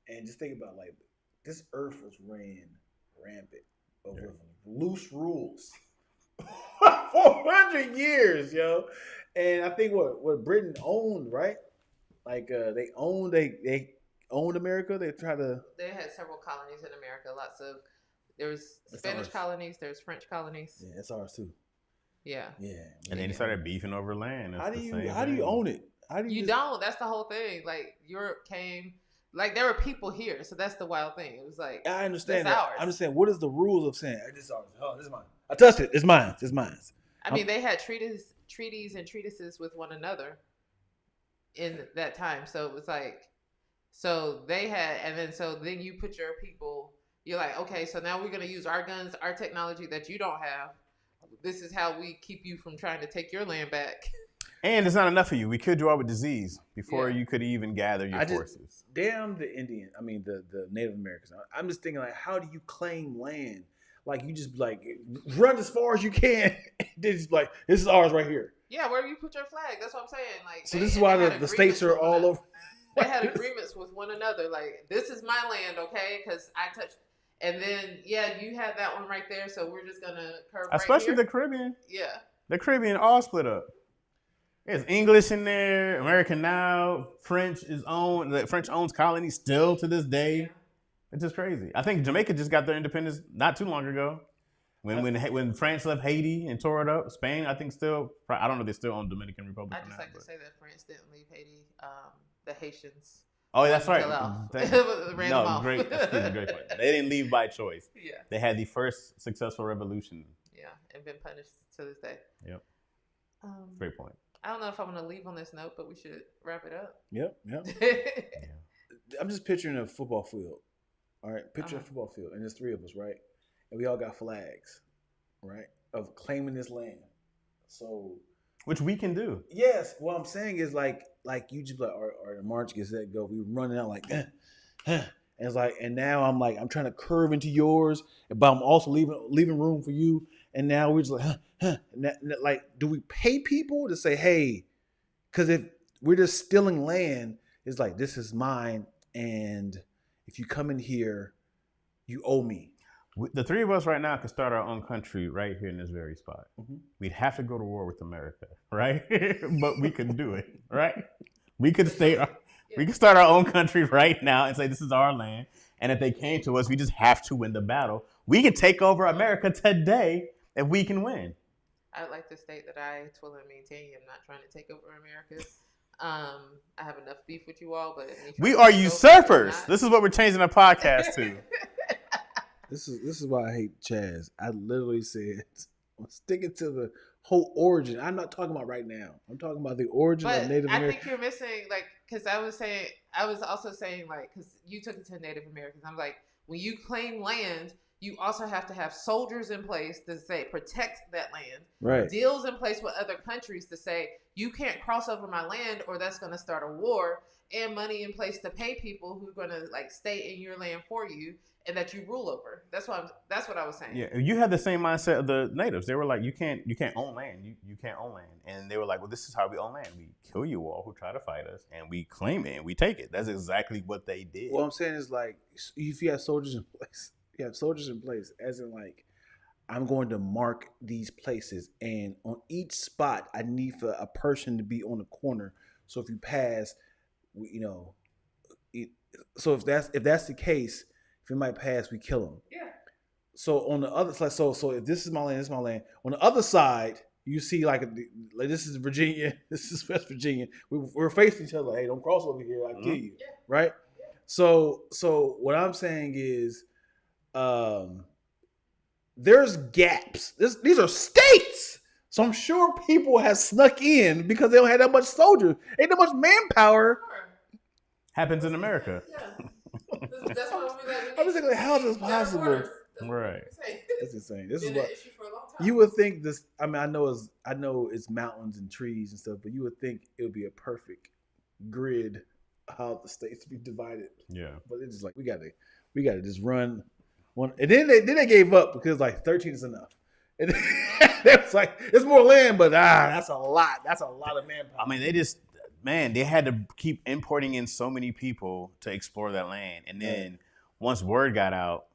and just think about like this earth was ran rampant with loose rules. 400 years, yo. And I think what Britain owned, right? Like they owned America. They had several colonies in America. There was Spanish colonies, there's French colonies. Yeah, that's ours too. Yeah. Yeah. And then they started beefing over land. How do you own it? How do you don't. That's the whole thing. Like Europe came. Like there were people here, so that's the wild thing. It was like I understand that's that. ours. I understand. What is the rules of saying this is ours? Oh, this is mine. I touched it. It's mine. It's mine. I mean, they had treaties and treatises with one another in that time. So it was like, so they had, and then you put your people. You're like, okay, so now we're gonna use our guns, our technology that you don't have. This is how we keep you from trying to take your land back. And it's not enough of you. We killed you all with disease before you could even gather your forces. Damn the Indian. I mean the Native Americans. I'm just thinking like, how do you claim land? Like you just like run as far as you can. Then just like this is ours right here. Yeah, wherever you put your flag. That's what I'm saying. Like so this is why the states are all over. They had agreements with one another. Like this is my land, okay? Because I touched. And then you had that one right there. So we're just gonna curve. Especially right here. the Caribbean. Yeah. The Caribbean all split up. There's English in there, American now, French is owned. The French owns colonies still to this day. Yeah. It's just crazy. I think Jamaica just got their independence not too long ago. When France left Haiti and tore it up, Spain, I think still, I don't know if they still own Dominican Republic. I just like to say that France didn't leave Haiti. The Haitians. Oh, that's right. Great point. They didn't leave by choice. Yeah. They had the first successful revolution. Yeah, and been punished to this day. Yep. Great point. I don't know if I'm going to leave on this note, but we should wrap it up. Yep. I'm just picturing a football field. All right, picture a football field, and there's three of us, right? And we all got flags, right, of claiming this land. So, which we can do. Yes. What I'm saying is like you just like, our march gets let go. We were running out like, and it's like, and now I'm trying to curve into yours, but I'm also leaving room for you. And now we're just like, like, do we pay people to say, hey, because if we're just stealing land, it's like, this is mine. And if you come in here, you owe me. The three of us right now could start our own country right here in this very spot. Mm-hmm. We'd have to go to war with America, right? But we could do it, right? We could we could start our own country right now and say, this is our land. And if they came to us, we just have to win the battle. We could take over America today if we can win. I'd like to state that I totally maintain I'm not trying to take over America. I have enough beef with you all, but we are usurpers. This is what we're changing our podcast to. This is why I hate Chaz. I literally said I'm sticking to the whole origin. I'm not talking about right now. I'm talking about the origin of But Native I American. think you're missing, like, because I was also saying, like, because you took it to Native Americans. I'm like, when you claim land, you also have to have soldiers in place to say protect that land. Right. Deals in place with other countries to say you can't cross over my land or that's going to start a war, and money in place to pay people who are going to like stay in your land for you and that you rule over. That's what I was saying. Yeah, you had the same mindset of the natives. They were like, you can't own land. You can't own land. And they were like, well, this is how we own land. We kill you all who try to fight us, and we claim it and we take it. That's exactly what they did. What I'm saying is like, if you have soldiers in place, as in like, I'm going to mark these places, and on each spot, I need for a person to be on the corner. So if you pass, you know, so if that's the case, if you might pass, we kill them. Yeah. So on the other side, so if this is my land, this is my land. On the other side, you see like this is Virginia, this is West Virginia. We're facing each other. Hey, don't cross over here. I kill you, right? So what I'm saying is, there's gaps. These are states. So I'm sure people have snuck in because they don't have that much soldiers. Ain't that much manpower. Happens in America. Yeah. That's what we're like. I'm just thinking, how is this possible? Right. That's insane. This Been is an what issue for a long time. you would think. This, I mean, I know it's mountains and trees and stuff, but you would think it would be a perfect grid how the states be divided. Yeah. But it's just like we gotta just run one, and then they gave up because like 13 is enough. And they was like, it's more land, but that's a lot. That's a lot of manpower. I mean, they had to keep importing in so many people to explore that land, and then once word got out,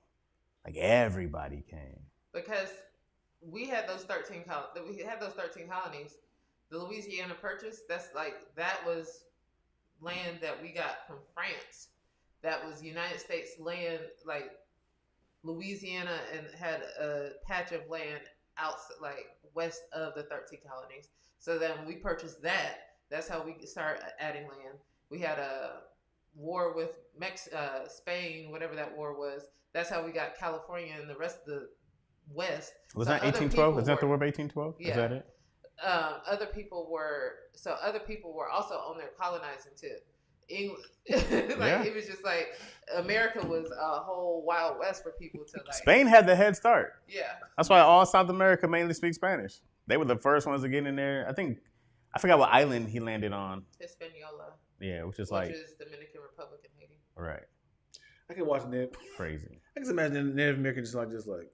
like everybody came. Because we had those 13 colonies. The Louisiana Purchase, that was land that we got from France. That was United States land, like Louisiana, and had a patch of land out like west of the 13 colonies. So then we purchased that. That's how we started adding land. We had a war with Spain, whatever that war was. That's how we got California and the rest of the West. Was that 1812? Is that the war of 1812? Yeah. Is that it? Other people were also on there colonizing too. England, It was just like America was a whole wild west for people to like. Spain had the head start. Yeah. That's why all South America mainly speaks Spanish. They were the first ones to get in there. I forgot what island he landed on. Hispaniola. Yeah, which is Dominican Republic and Haiti. Right. I can watch Native. Crazy. I can imagine Native American just like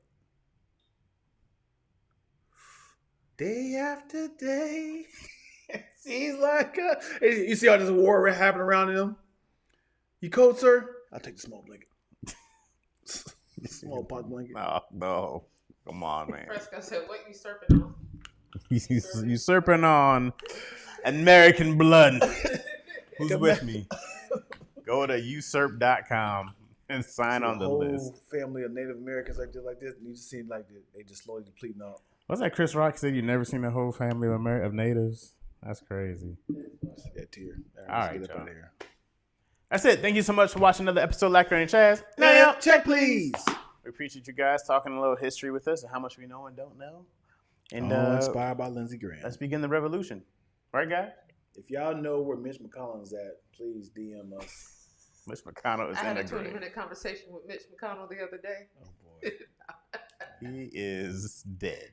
day after day. Seems like you see all this war happening around them. You cold, sir? I'll take the small blanket. Small pot blanket. Oh, no. Come on, man. Fresco said, what you surfing on? Usurping on American blood. Who's with me? Go to usurp.com and sign on the list. Whole family of Native Americans like this, and you just see like they just slowly depleting out. What's that Chris Rock said? You never seen a whole family of natives? That's crazy. That tear. All right, get up y'all. out of here. That's it. Thank you so much for watching another episode of Lacquer and Chaz. Now, check please. We appreciate you guys talking a little history with us and how much we know and don't know. And inspired by Lindsey Graham. Let's begin the revolution. Right, guys? If y'all know where Mitch McConnell's at, please DM us. Mitch McConnell is I in had the a grave. 20-minute conversation with Mitch McConnell the other day. Oh boy. He is dead.